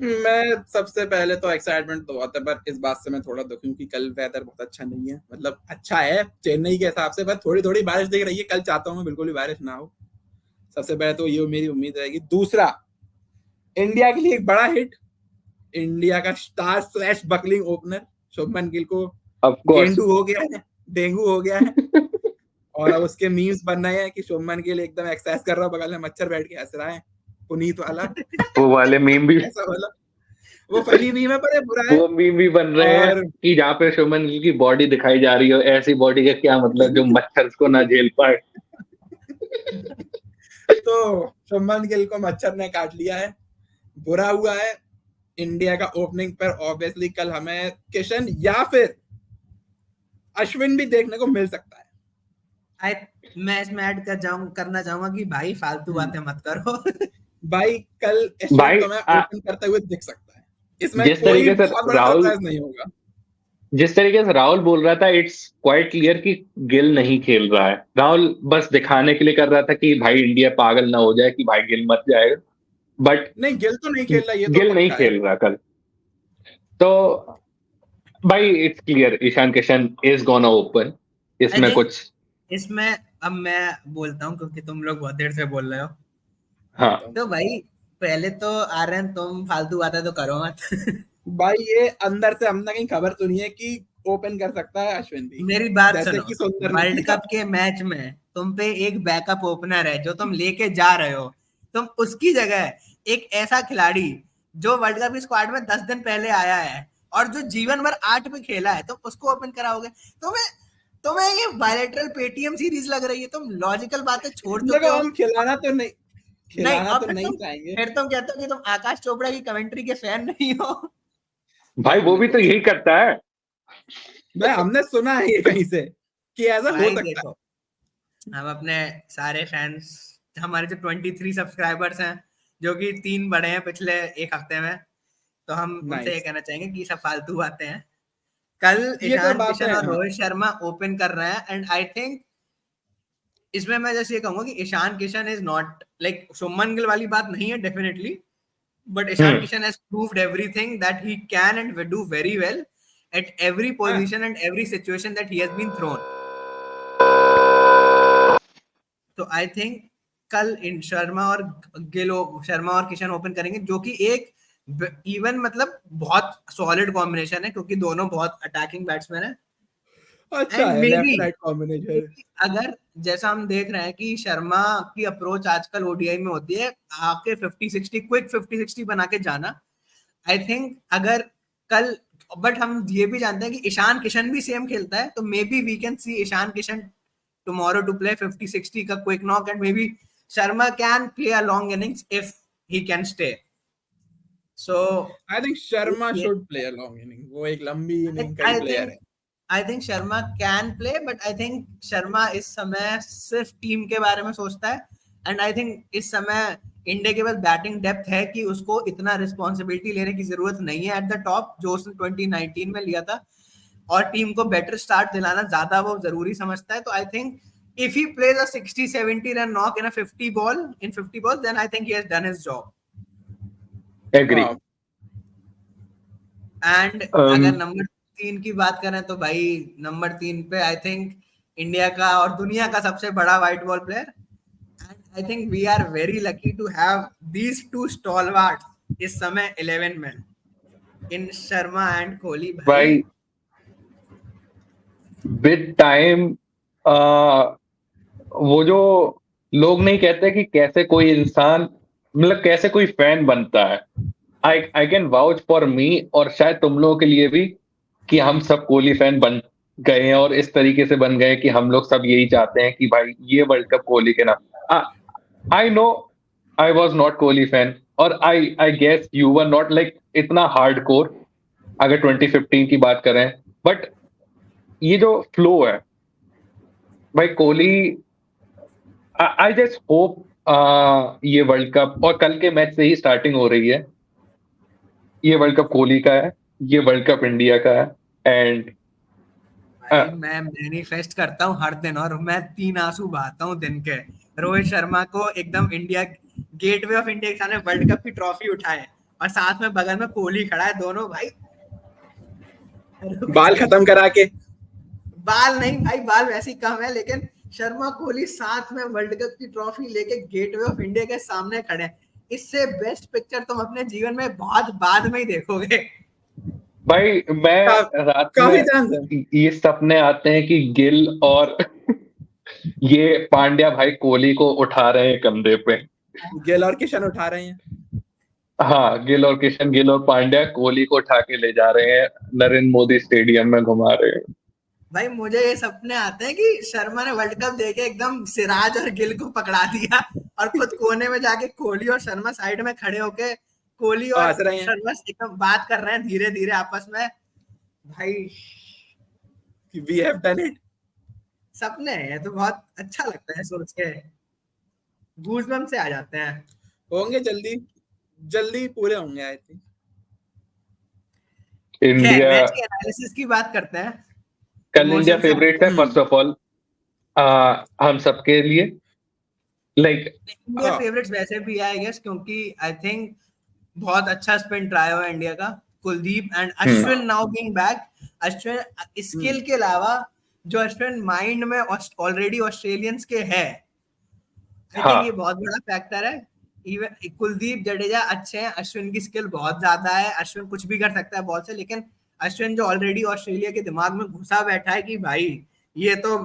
मैं सबसे पहले तो एक्साइटमेंट तो बहुत है, पर इस बात से मैं थोड़ा दुखी हूँ कि कल वेदर बहुत अच्छा नहीं है। मतलब अच्छा है चेन्नई के हिसाब से, पर थोड़ी थोड़ी बारिश दिख रही है। कल चाहता हूँ बिल्कुल भी बारिश ना हो। सबसे पहले तो ये मेरी उम्मीद रहेगी। दूसरा, इंडिया के लिए एक बड़ा हिट, इंडिया का star slash buckling opener Shubman Gill को गेंडू हो गया है, डेंगू हो गया है। और अब उसके मीम्स बन रहे हैं कि शुभमन गिल एकदम एक्सरसाइज कर रहा है, बगल में मच्छर बैठ के हंस रहा है, पुनीत वाला। वो वाले मीम भी, ऐसा वाला वो फनी मीम है, पर ये बुरा है। वो मीम भी बन रहे हैं कि जहाँ पे शुभमन गिल की बॉडी दिखाई जा रही हो, ऐसी बॉडी का क्या मतलब जो मच्छर को ना झेल पाए। तो शुभमन गिल को मच्छर ने काट लिया है, बुरा हुआ है। इंडिया का ओपनिंग पर ऑब्वियसली कल हमें किशन या फिर अश्विन भी देखने को मिल सकता है। मैं इसमें ऐड करना चाहूंगा कि भाई फालतू बातें मत करो। भाई कल अश्विन तो मैं ओपन करते हुए दिख सकता है। इसमें जिस तरीके से राहुल नहीं होगा, जिस तरीके से राहुल बोल रहा था, इट्स क्वाइट क्लियर कि गिल नहीं खेल रहा है। राहुल बस दिखाने के लिए कर रहा था कि भाई इंडिया पागल ना हो जाए कि भाई गिल मत जाएगा, बट नहीं, गिल तो नहीं खेल रहा, ये तो गिल नहीं खेल रहा कल। तो भाई it's clear, Ishan Kishan is gonna open. इसमें कुछ, इसमें अब मैं बोलता हूँ क्योंकि तुम लोग बहुत देर से बोल रहे हो। हाँ, तो भाई पहले तो आर्यन तुम फालतू बातें तो करो मत। भाई ये अंदर से हमने कहीं खबर सुनी है कि ओपन कर सकता है अश्विन भी। मेरी बात सुनो, वर्ल्ड कप के मैच में तुम पे एक बैकअप ओपनर है जो तुम लेके जा रहे हो, तुम उसकी जगह एक ऐसा खिलाड़ी जो वर्ल्ड कप की स्क्वाड में 10 दिन पहले आया है और जो जीवन भर 8 में खेला है, तुम उसको ओपन कराओगे? तुम्हें ये बायलैटरल पेटीएम सीरीज लग रही है? तुम लॉजिकल बातें छोड़ चुके हो। हम खिलाना तो नहीं चाहेंगे। फिर तुम कहते हो कि तुम आकाश चोपड़ा की कमेंट्री के फैन नहीं हो। भाई वो भी तो यही करता है। भाई हमने सुना है ये कहीं से कि ऐसा हो सकता है। हम अपने सारे फैंस, हमारे जो 23 सब्सक्राइबर्स हैं, जो कि 3 बढ़े हैं पिछले एक हफ्ते में, तो हम उनसे ये कहना चाहेंगे कि सब फालतू बातें हैं। कल ईशान किशन और रोहित शर्मा ओपन कर रहे हैं एंड आई थिंक इसमें मैं जैसे ये कहूंगा कि Ishan Kishan is not like Shubman Gill वाली बात नहीं है definitely, but Ishan Kishan has proved everything that he can and will do very well at every position and every situation that he has been thrown. तो I think कल इन शर्मा और किशन ओपन करेंगे, जो कि एक इवन मतलब बहुत सॉलिड कॉम्बिनेशन है क्योंकि दोनों बहुत अटैकिंग बैट्समैन है। अच्छा And है maybe- लेफ्ट राइट कॉम्बिनेशन। अगर जैसा हम देख रहे हैं कि शर्मा की अप्रोच आजकल ओडीआई में होती है, आके 50-60 क्विक 50-60 बना के जाना। आई थिंक अगर कल, बट हम ये भी जानते हैं कि ईशान किशन भी सेम खेलता है, तो maybe we can see Ishan Kishan tomorrow to play 50-60 का quick knock, and maybe Sharma can play a long innings if he can stay. So I think Sharma should play a long inning, वो एक लंबी inning का ही player है। I think Sharma can play, but I think Sharma इस समय सिर्फ team के बारे में सोचता है, एंड आई थिंक इस समय इंडिया के पास बैटिंग डेप्थ है कि उसको इतना रिस्पॉन्सिबिलिटी लेने की जरूरत नहीं है एट द टॉप, जो उसने 2019 में लिया था, और टीम को बेटर स्टार्ट दिलाना ज्यादा वो जरूरी समझता है। तो I think if he plays a 60-70 run knock in a 50 balls, then I think he has done his job. Agree. And अगर नंबर 3 की बात करें तो भाई नंबर 3 पे आई थिंक इंडिया का और दुनिया का सबसे बड़ा white ball player, and I think we are very lucky to have these two stalwarts इस समय 11 में, इन शर्मा एंड कोहली। भाई विद टाइम वो जो लोग नहीं कहते कि कैसे कोई इंसान, मतलब कैसे कोई फैन बनता है, I can vouch for me और शायद तुम लोगों के लिए भी, कि हम सब कोहली फैन बन गए हैं, और इस तरीके से बन गए कि हम लोग सब यही चाहते हैं कि भाई ये वर्ल्ड कप कोहली के नाम। I know I was not Kohli fan, और I guess you were not like इतना हार्डकोर अगर 2015 की बात करें, बट ये जो फ्लो है भाई कोहली, आई जस्ट होप ये वर्ल्ड कप, और कल के मैच से ही स्टार्टिंग हो रही है, ये वर्ल्ड कप कोहली का है, ये वर्ल्ड कप इंडिया का है। एंड मैं मैनिफेस्ट करता हूँ हर दिन, और मैं 3 आंसू बहाता हूँ दिन के। रोहित शर्मा को एकदम इंडिया गेटवे ऑफ इंडिया के सामने वर्ल्ड कप की ट्रॉफी उठाए, और साथ में बगल में कोहली खड़ा है, दोनों भाई बाल खत्म करा के। बाल नहीं भाई, बाल वैसे ही कम है, लेकिन शर्मा कोहली साथ में वर्ल्ड कप की ट्रॉफी लेके गेटवे ऑफ इंडिया के सामने खड़े हैं। इससे बेस्ट पिक्चर तुम अपने जीवन में बहुत बाद में ही देखोगे भाई। मैं रात में ये सपने आते हैं कि गिल और ये पांड्या भाई कोहली को उठा रहे हैं कंधे पे, गिल और किशन उठा रहे हैं। हाँ, गिल और किशन, गिल और पांड्या कोहली को उठा के ले जा रहे हैं, नरेंद्र मोदी स्टेडियम में घुमा रहे हैं। भाई मुझे ये सपने आते हैं कि शर्मा ने वर्ल्ड कप देके एकदम सिराज और गिल को पकड़ा दिया, और खुद कोने में जाके कोहली और शर्मा साइड में खड़े होके कोहली और शर्मा एकदम बात कर रहे हैं धीरे धीरे आपस में। भाई वी हैव डन इट। सपने हैं तो बहुत अच्छा लगता है सोच के, गूज़बम्स से आ जाते हैं। होंगे जल्दी पूरे होंगे आई थिंक। इंडिया मैच के एनालिसिस की बात करते हैं। कल इंडिया फेवरेट है फर्स्ट ऑफ ऑल हम सबके लिए, लाइक इंडिया फेवरेट्स वैसे भी आई गेस, क्योंकि आई थिंक बहुत अच्छा स्पिन ट्राई हुआ इंडिया का। Kuldeep and Ashwin now being back. Ashwin skill के अलावा जो अश्विन माइंड में ऑलरेडी ऑस्ट्रेलियंस के है, आई थिंक ये बहुत बड़ा फैक्टर है। इवन कुलदीप जडेजा अच्छे हैं, अश्विन की स्किल बहुत ज्यादा है, अश्विन कुछ भी कर सकता है बॉल से, लेकिन अश्विन जो ऑलरेडी ऑस्ट्रेलिया के दिमाग में घुसा बैठा है कि भाई ये तो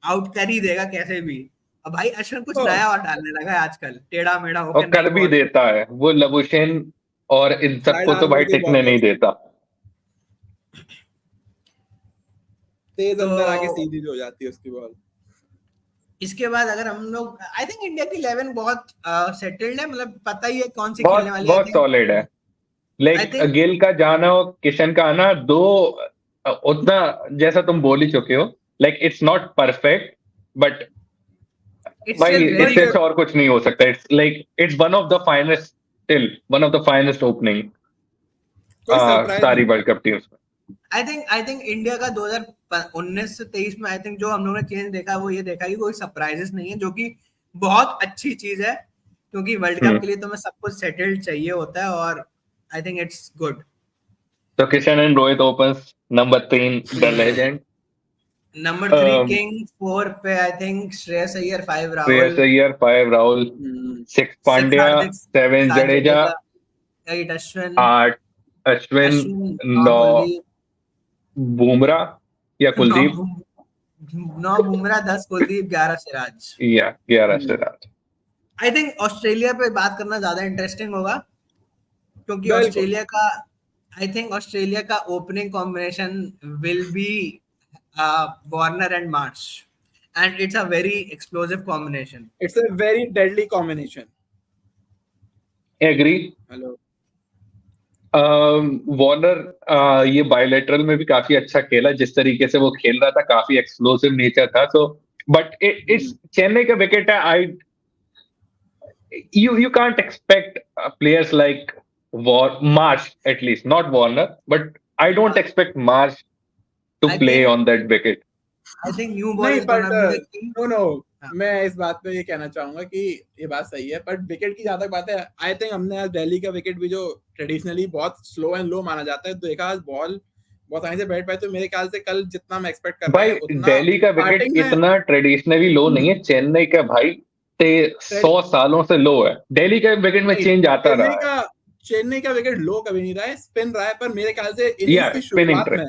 आउट कर ही देगा कैसे भी। अब भाई अश्विन कुछ नया और डालने लगा है आजकल, टेढ़ा मेढ़ा होकर कर भी देता है वो, लबुशेन और इन सबको तो भाई टिकने नहीं देता, तेज अंदर आके सीधी हो जाती है उसकी बॉल। इसके बाद अगर हम लोग, आई थिंक इंडिया की 11 बहुत सेटल्ड है, मतलब पता ही है कौन सी खेलने वाली है, बहुत सॉलिड है। लाइक गिल का जाना और किशन का आना, दो उतना जैसा तुम बोल ही चुके हो, like it's not perfect, but भाई इससे और कुछ नहीं हो सकता। It's like it's one of the finest, still one of the finest opening सारी वर्ल्ड कप टीम्स में। आई थिंक इंडिया का 2019 से 23 में आई थिंक जो हम लोगों ने चेंज देखा वो ये देखा कि कोई सरप्राइजेस नहीं है, जो कि बहुत अच्छी चीज है, क्योंकि वर्ल्ड कप के लिए तो मैं सब कुछ सेटल्ड चाहिए होता है, और आई थिंक इट्स गुड। तो Kishan and Rohit opens, number 3 the legend, number 3 king, 4 पे आई थिंक श्रेयस अय्यर, 5 राहुल, 6 पांड्या, 7 जडेजा, 8 अश्विन, 8 अश्विन, 9 बुमराह, या कुलदीप? 9 बुमराह, 10 कुलदीप, 11 सिराज। या 11 सिराज। आई थिंक ऑस्ट्रेलिया पे बात करना ज्यादा इंटरेस्टिंग होगा, क्योंकि आई थिंक ऑस्ट्रेलिया का opening combination will be Warner and Marsh, and it's a very explosive combination. It's a very deadly combination. Agree. Hello. Warner ये बायलैटरल में भी काफी अच्छा खेला, जिस तरीके से वो खेल रहा था, काफी एक्सप्लोसिव नेचर था। सो बट इट्स चेन्नई का विकेट है। आई you can't expect players like Marsh, at least not Warner, but I don't expect Marsh to play on that wicket. I think new ball is gonna be the key. No, मैं इस बात पे ये कहना चाहूंगा कि ये बात सही है, बट विकेट की जहां तक बात है, आई थिंक हमने आज दिल्ली का विकेट भी जो ट्रेडिशनली बहुत स्लो एंड लो माना जाता है, तो देखा आज बॉल बहुत आसानी से बैठ पाए, तो मेरे ख्याल से कल जितना मैं एक्सपेक्ट कर रहा हूं उतना दिल्ली का विकेट इतना ट्रेडिशनली लो नहीं है। चेन्नई का भाई 100 सालों से लो है। दिल्ली के विकेट में चेंज आता रहा है। चेन्नई का विकेट लो कभी नहीं रहा है, स्पिन रहा है, पर मेरे ख्याल से इनिंग्स की शुरुआत में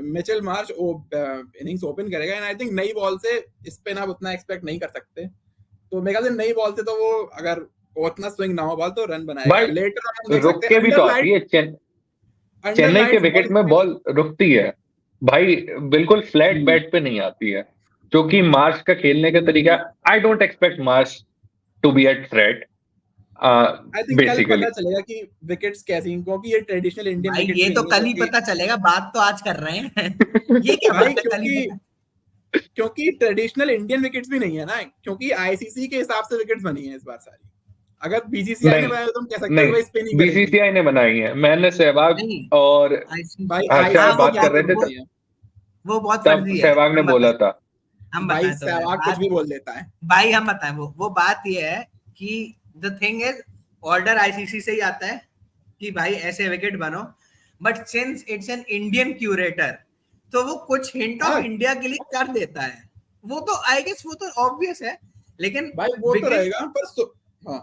मिचेल मार्श इनिंग्स ओपन करेगा, एंड आई थिंक नई बॉल से स्पिन आप उतना एक्सपेक्ट नहीं कर सकते, तो मेरे ख्याल से नई बॉल से तो वो अगर उतना स्विंग ना हो बॉल तो रन बनाएगा। लेटर रुक के भी तो आती है। चेन्नई के विकेट में बॉल रुकती है भाई, बिल्कुल फ्लैट बैट पे नहीं आती है, जो कि मार्श का खेलने का तरीका। I don't expect Marsh to be at threat. Basically पता चलेगा कि विकेट्स कैसी हैं, क्योंकि ये ट्रेडिशनल इंडियन विकेट ये तो कल ही पता चलेगा, बात तो आज कर रहे हैं। ये क्या बात है, कल ही क्योंकि ट्रेडिशनल इंडियन विकेट्स भी नहीं है ना, क्योंकि आईसीसी के हिसाब से विकेट्स बनी है इस बार सारी। अगर बीसीसीआई ने बनाई तो हम कह सकते हैं भाई स्पिन ही बीसीसीआई ने बनाई है। मैंने सहवाग और भाई बात कर रहे थे, वो बहुत फर्जी है। सहवाग ने बोला था, हम भाई सहवाग कुछ भी बोल देता है भाई, हम बताएं। वो बात ये है कि the thing is, order ICC से ही आता है कि भाई ऐसे विकेट बनो, but since it's an Indian curator, तो वो कुछ हिंट ऑफ इंडिया के लिए कर देता है। वो तो आई गेस वो तो ऑब्वियस है, लेकिन भाई वो तो रहेगा, पर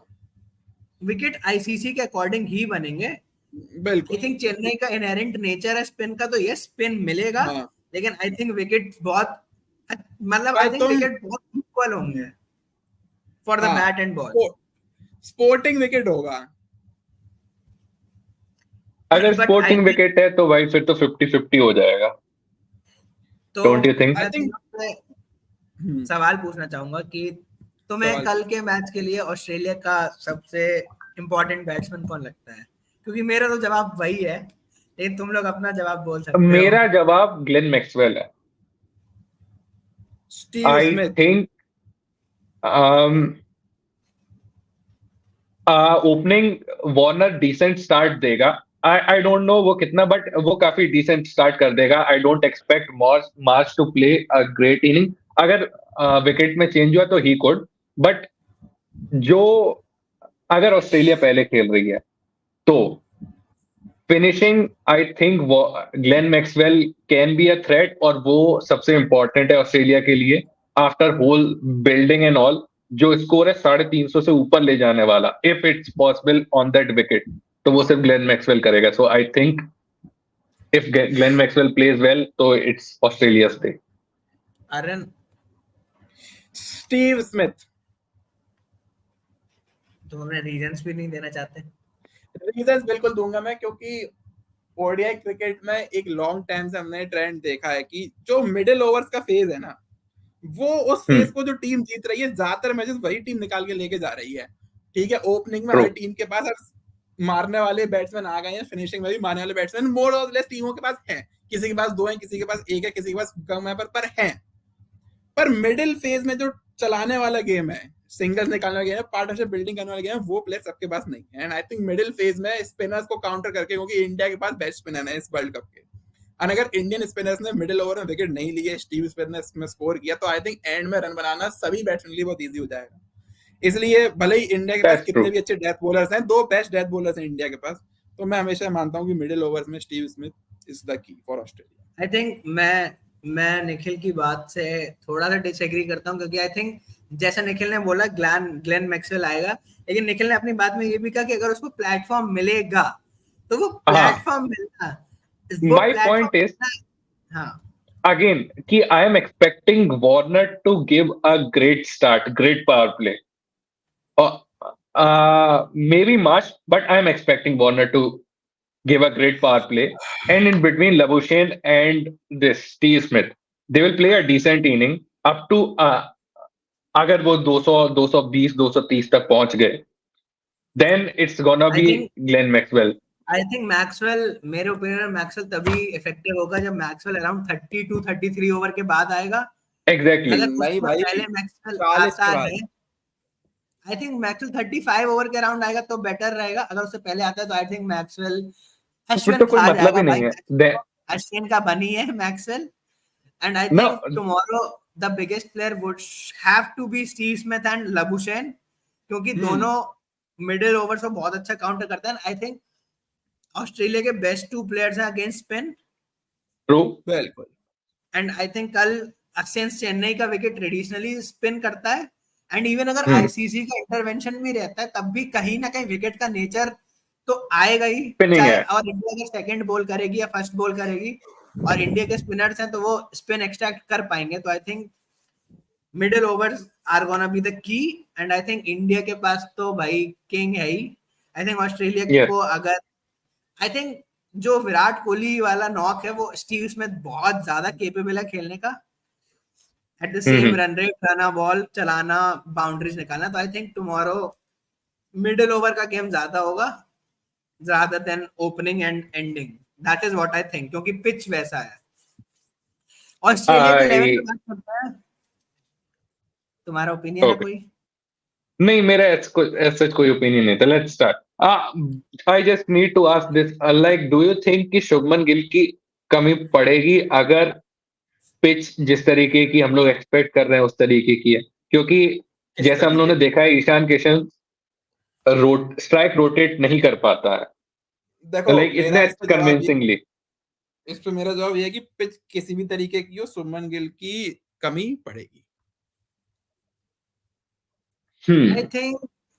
विकेट आईसीसी के अकॉर्डिंग ही बनेंगे। बिल्कुल। आई थिंक चेन्नई का इनहेरेंट नेचर है स्पिन का, तो ये स्पिन मिलेगा, लेकिन आई थिंक विकेट बहुत, मतलब आई थिंक विकेट बहुत इक्वल होंगे for the bat and ball. Sporting wicket होगा। अगर स्पोर्टिंग विकेट है तो भाई फिर तो 50-50 हो जाएगा। तो डोंट यू थिंक? सवाल पूछना चाहूंगा कि तुम्हें कल के मैच के लिए ऑस्ट्रेलिया का सबसे इम्पोर्टेंट बैट्समैन कौन लगता है? क्योंकि मेरा तो जवाब वही है, लेकिन तुम लोग अपना जवाब बोल सकते हो। मेरा जवाब ग्लेन मैक्सवेल है। I think opening Warner decent start देगा। आई डोंट नो वो कितना, बट वो काफी डिसेंट स्टार्ट कर देगा। I don't expect Marsh to play a great inning. अगर विकेट में चेंज हुआ तो ही कुड, बट जो अगर ऑस्ट्रेलिया पहले खेल रही है तो finishing I think Glenn Maxwell can be a threat, और वो सबसे इंपॉर्टेंट है ऑस्ट्रेलिया के लिए after whole building and all. जो स्कोर है 350 से ऊपर ले जाने वाला, if it's possible on that wicket, तो वो सिर्फ ग्लेन मैक्सवेल करेगा। So I think if Glenn Maxwell plays well तो it's Australia's day. Aryan? Steve Smith. तो हमने रीजंस भी नहीं देना चाहते? रीजंस बिल्कुल दूंगा मैं, क्योंकि ओडीआई क्रिकेट में एक लॉन्ग टाइम से हमने ट्रेंड देखा है कि जो मिडिल ओवर्स का फेज है ना, वो उस फेज को जो टीम जीत रही है, ज्यादातर मैचेस वही टीम निकाल के लेके जा रही है। ठीक है, ओपनिंग में हर टीम के पास मारने वाले बैट्समैन आ गए हैं, फिनिशिंग में भी मारने वाले बैट्समैन मोर और लेस टीमों के पास हैं। किसी के पास 2 हैं, किसी के पास 1 है, किसी के पास कम है, पर हैं। पर मिडिल फेज में जो चलाने वाला गेम है, सिंगल्स निकालने वाला गेम है, पार्टनरशिप बिल्डिंग करने वाला गेम है, वो प्लेयर सबके पास नहीं है। And I think middle phase में स्पिनर्स को काउंटर करके, क्योंकि इंडिया के पास बेस्ट स्पिनर है इस वर्ल्ड कप के, और अगर इंडियन स्पिनर्स ने मिडिल ओवर में विकेट नहीं लिए, स्टीव स्मिथ ने इसमें स्कोर किया, तो आई थिंक एंड में रन बनाना सभी बैट्समैन के लिए बहुत इजी हो जाएगा। इसलिए भले ही इंडिया के पास कितने भी अच्छे डेथ बॉलर्स हैं, 2 बेस्ट डेथ बॉलर्स हैं इंडिया के पास, तो मैं हमेशा मानता हूं कि मिडिल ओवर्स में Steve Smith is the key for Australia. I think मैं निखिल की बात से थोड़ा सा डिसएग्री करता हूं, क्योंकि आई थिंक जैसा निखिल ने बोला ग्लेन मैक्सवेल आएगा, लेकिन निखिल ने अपनी बात में ये भी कहा कि अगर उसको प्लेटफॉर्म मिलेगा तो वो प्लेटफॉर्म मिलना वो My point is, हाँ again, कि I am expecting Warner to give a great start, great power play. Maybe March, but I am expecting Warner to give a great power play. And in between Labuschagne and this Steve Smith, they will play a decent inning up to अगर वो 200, 220, 230 तक पहुंच गए, then it's gonna be Glenn Maxwell. I think Maxwell, मेरे opinion में Maxwell तभी effective होगा जब मैक्सवेल अराउंड 30 to 33 ओवर के बाद आएगा. Exactly. अगर उससे पहले मैक्सवेल आता है, आई थिंक मैक्सवेल 35 ओवर के अराउंड आएगा तो बेटर रहेगा. अगर उससे पहले आता है तो आई थिंक मैक्सवेल अश्विन तो कोई मतलब ही नहीं है. अश्विन का बनी है Maxwell. And I think tomorrow the biggest player would have to be Steve Smith and Labuschagne, क्योंकि दोनों मिडिल ओवर्स को बहुत अच्छा काउंटर करते हैं. आई थिंक ऑस्ट्रेलिया के बेस्ट 2 प्लेयर्स हैं अगेंस्ट स्पिन. ट्रू, बिल्कुल. एंड आई थिंक कल अगेंस्ट चेन्नई का विकेट ट्रेडिशनली स्पिन करता है. एंड इवन अगर आईसीसी का इंटरवेंशन भी रहता है तब भी कहीं ना कहीं विकेट का नेचर तो आएगा ही. चाहे और इंडिया अगर सेकंड बॉल करेगी या फर्स्ट बॉल करेगी और इंडिया के स्पिनर्स हैं तो वो स्पिन एक्सट्रैक्ट कर पाएंगे. तो I think middle overs are gonna be the key. And I think India के पास तो भाई किंग है ही. आई थिंक ऑस्ट्रेलिया को अगर आई थिंक जो विराट कोहली वाला नॉक है वो स्टीव स्मिथ बहुत ज्यादा केपेबल है खेलने का. At the same run rate, run ball चलाना, बाउंड्रीज निकालना. तो I think tomorrow middle over का गेम ज्यादा होगा rather than opening and ending. That is what I think, क्योंकि पिच वैसा है. ऑस्ट्रेलिया के लेवल पे बात करते हैं. तुम्हारा ओपिनियन है कोई? नहीं, मेरा ऐसा कोई ओपिनियन नहीं था. Let's start. I just need to ask this, like do you think कि शुभमन गिल की कमी पड़ेगी अगर पिच जिस तरीके की हम लोग एक्सपेक्ट कर रहे हैं उस तरीके की है? क्योंकि जैसे हम लोगों ने देखा है ईशान किशन स्ट्राइक रोटेट नहीं कर पाता है. देखो, like it's convincingly. इस पे मेरा जवाब ये है कि पिच किसी भी तरीके की हो, शुभमन गिल की कमी पड़ेगी.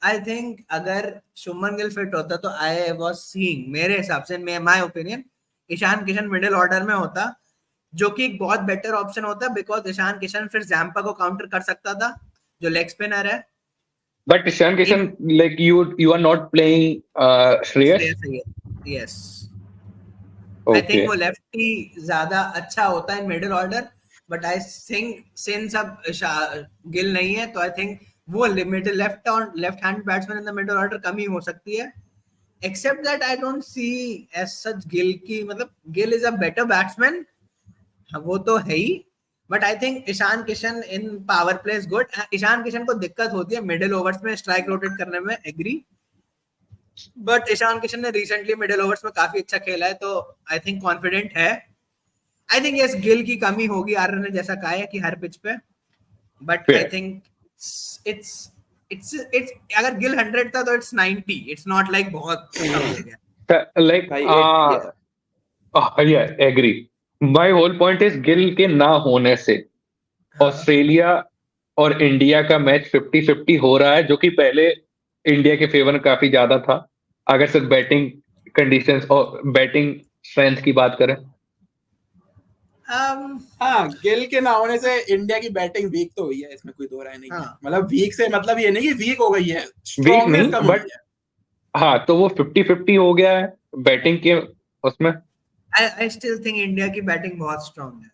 आई थिंक अगर शुभमन गिल फिट होता तो आई वाज सीइंग, मेरे हिसाब से, my opinion, Ishan Kishan middle order में होता, जो कि एक बहुत बेटर ऑप्शन होता, बिकॉज ईशान किशन फिर जैम्पा को काउंटर कर सकता था जो लेग स्पिनर है. But Ishan Kishan, like you are not playing Shreyas. Yes. Okay. I think वो लेफ्टी ज्यादा अच्छा होता है middle order. But I think since अब गिल नहीं है तो आई थिंक वो limited left hand batsman in the middle order कमी हो सकती है. Except that I don't see as such Gill की, मतलब Gill is a better batsman, वो तो है ही. But I think Ishan Kishan in power play is good. Ishan Kishan को दिक्कत होती है मिडिल ओवर्स में स्ट्राइक रोटेट करने में, एग्री. बट ईशान किशन ने रिसेंटली मिडिल ओवर्स में काफी अच्छा खेला है तो आई थिंक कॉन्फिडेंट है. आई थिंक यस गिल की कमी होगी, आर ने जैसा कहा है कि हर पिच पे. बट आई थिंक इट्स अगर गिल 100 था तो इट्स 90. इट्स नॉट लाइक बहुत कम हो गया. Like yeah, agree. My whole point is Gill के ना होने से ऑस्ट्रेलिया और इंडिया का मैच 50-50 हो रहा है, जो कि पहले इंडिया के फेवर में काफी ज्यादा था अगर सिर्फ बैटिंग कंडीशंस और बैटिंग स्ट्रेंथ की बात करें. हाँ, गिल के ना होने से इंडिया की बैटिंग वीक तो हुई है, इसमें कोई दो राय नहीं है. मतलब वीक से मतलब ये नहीं कि वीक हो गई है, वीक नहीं, बट हाँ, तो वो 50-50 हो गया है बैटिंग के उसमें. I still think इंडिया की बैटिंग बहुत स्ट्रांग है.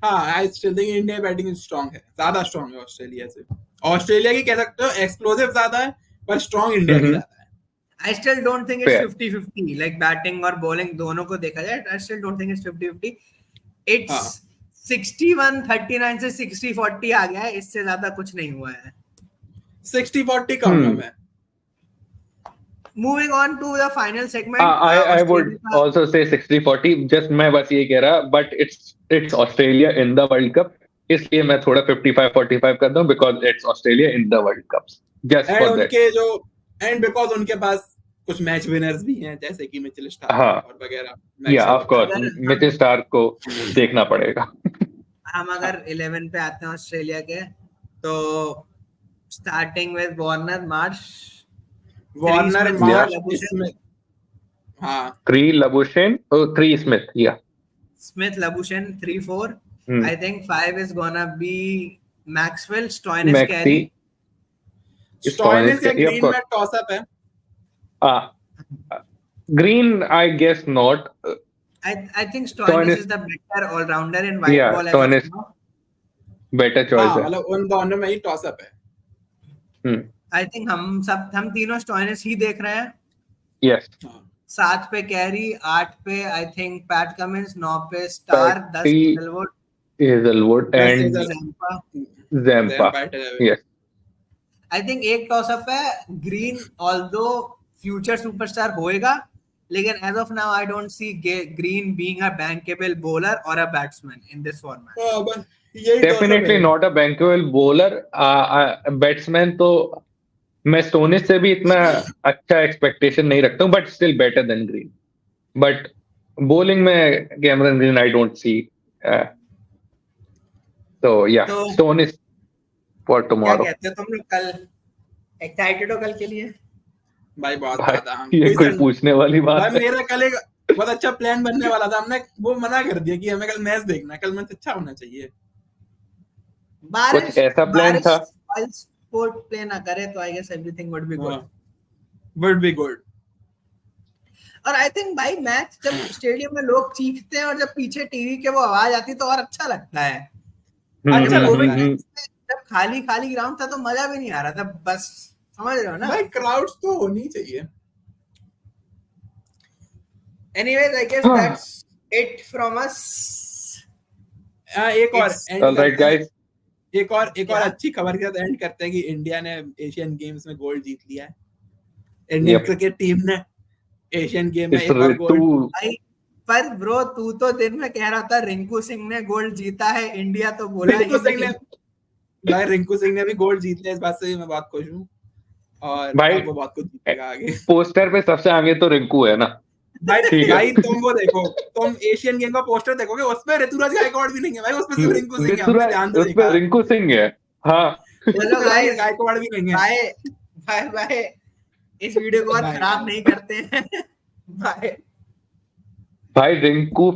हाँ, I still think India batting strong है, ज्यादा स्ट्रांग है ऑस्ट्रेलिया से. ऑस्ट्रेलिया की कह सकते हो एक्सप्लोसिव ज्यादा है, पर स्ट्रांग इंडिया की ज्यादा है. I still don't think it's 50-50, like batting और बॉलिंग दोनों को देखा जाए. I still don't think it's 50-50. It's 61-39 से 60-40 आ गया है, इससे ज्यादा कुछ नहीं हुआ है. 60-40 कम है. Moving on to the final segment. I would also say 60-40. Just मैं बस ये कह रहा, but it's Australia in the World Cup. इसलिए मैं थोड़ा 55-45 कर दूं because it's Australia in the World Cup. Just for that. उनके जो and because उनके पास कुछ मैच विनर्स भी हैं जैसे कि मिचेल स्टार्क और वगैरह. Yeah, of course. Mitchell Starc को देखना पड़ेगा. हम अगर 11 पे आते हैं ऑस्ट्रेलिया के, तो स्टार्टिंग विद वार्नर, मार्श, हाँ 3 Labuschagne, 3 Smith, yeah. Smith, Labuschagne, 3-4. Hmm. I think 5 is gonna be Maxwell, Stoinis, Maxi, Carey. Stoinis या yeah, of ग्रीन course. में टॉस अप है. Green, I guess not. I think Stoinis is the better all rounder in white Yeah, ball as of Stoinis now. better choice हाँ है. मतलब उन दोनों में ही toss up है. I think हम तीनों Stoinis ही देख रहे हैं. Yes. 7 पे कैरी, 8 पे आई थिंक पैट कमिंस, 9 पे Starc, 10 Hazelwood and Zampa. Yes. I think एक टॉस अप है. ग्रीन ऑल्दो फ्यूचर सुपरस्टार होएगा, लेकिन as of now I don't see Green being a bankable bowler और a batsman in this format. Definitely not a bankable bowler. Batsman तो मैं Stoinis से भी इतना अच्छा एक्सपेक्टेशन नहीं रखता हूँ, but still better than Green. But bowling में Cameron Green I don't see. तो या स्टोनिस फॉर क्या टुमारो. कहते हो तुम लोग? कल एक्साइटेड हो कल के लिए? भाई बहुत ज्यादा. ये कोई पूछने वाली बात भाई है? मेरा कल एक बहुत अच्छा प्लान बनने वाला था. हमने वो मना कर दिया कि हमें कल मैच देखना है. कल मैच अच्छा होना चाहिए. कुछ ऐसा प्लान था. स्पोर्ट प्ले ना करे तो I guess everything would be good. Would be good. और आई थिंक भाई मैच जब स्टेडियम में लोग चीखते हैं और जब पीछे टीवी के वो आवाज आती है तो और अच्छा लगता है. अच्छा लगता है. जब खाली ग्राउंड था तो मजा भी नहीं आ रहा था. बस समझ रहे हो ना भाई क्राउड्स तो होनी चाहिए. Anyways I guess that's it from us. एक और ऑलराइट गाइस, एक और अच्छी खबर के साथ एंड करते हैं कि इंडिया ने एशियन गेम्स में गोल्ड जीत लिया है. इंडियन क्रिकेट टीम ने एशियन गेम में एक और गोल्ड. पर ब्रो तू तो दिन में कह रहा था रिंकू सिंह ने गोल्ड जीता है, इंडिया तो बोला रिंकू सिंह ने भी गोल्ड जीत लिया. इस बात से मैं बहुत खुश हूँ. और भाई वो बहुत कुछ जीतेगा आगे. पोस्टर पे सबसे आगे तो रिंकू है ना. भाई तुम वो देखो, तुम एशियन गेम का पोस्टर देखोगे, उसमें ऋतुराज गायकवाड़ भी नहीं है भाई. उसमें सिर्फ रिंकू सिंह है. उसमें रिंकू सिंह है. हाँ चलो गाइस, गायकवाड़ भी नहीं है. बाय. इस वीडियो को और खराब नहीं करते हैं. बाय. भाई रिंकू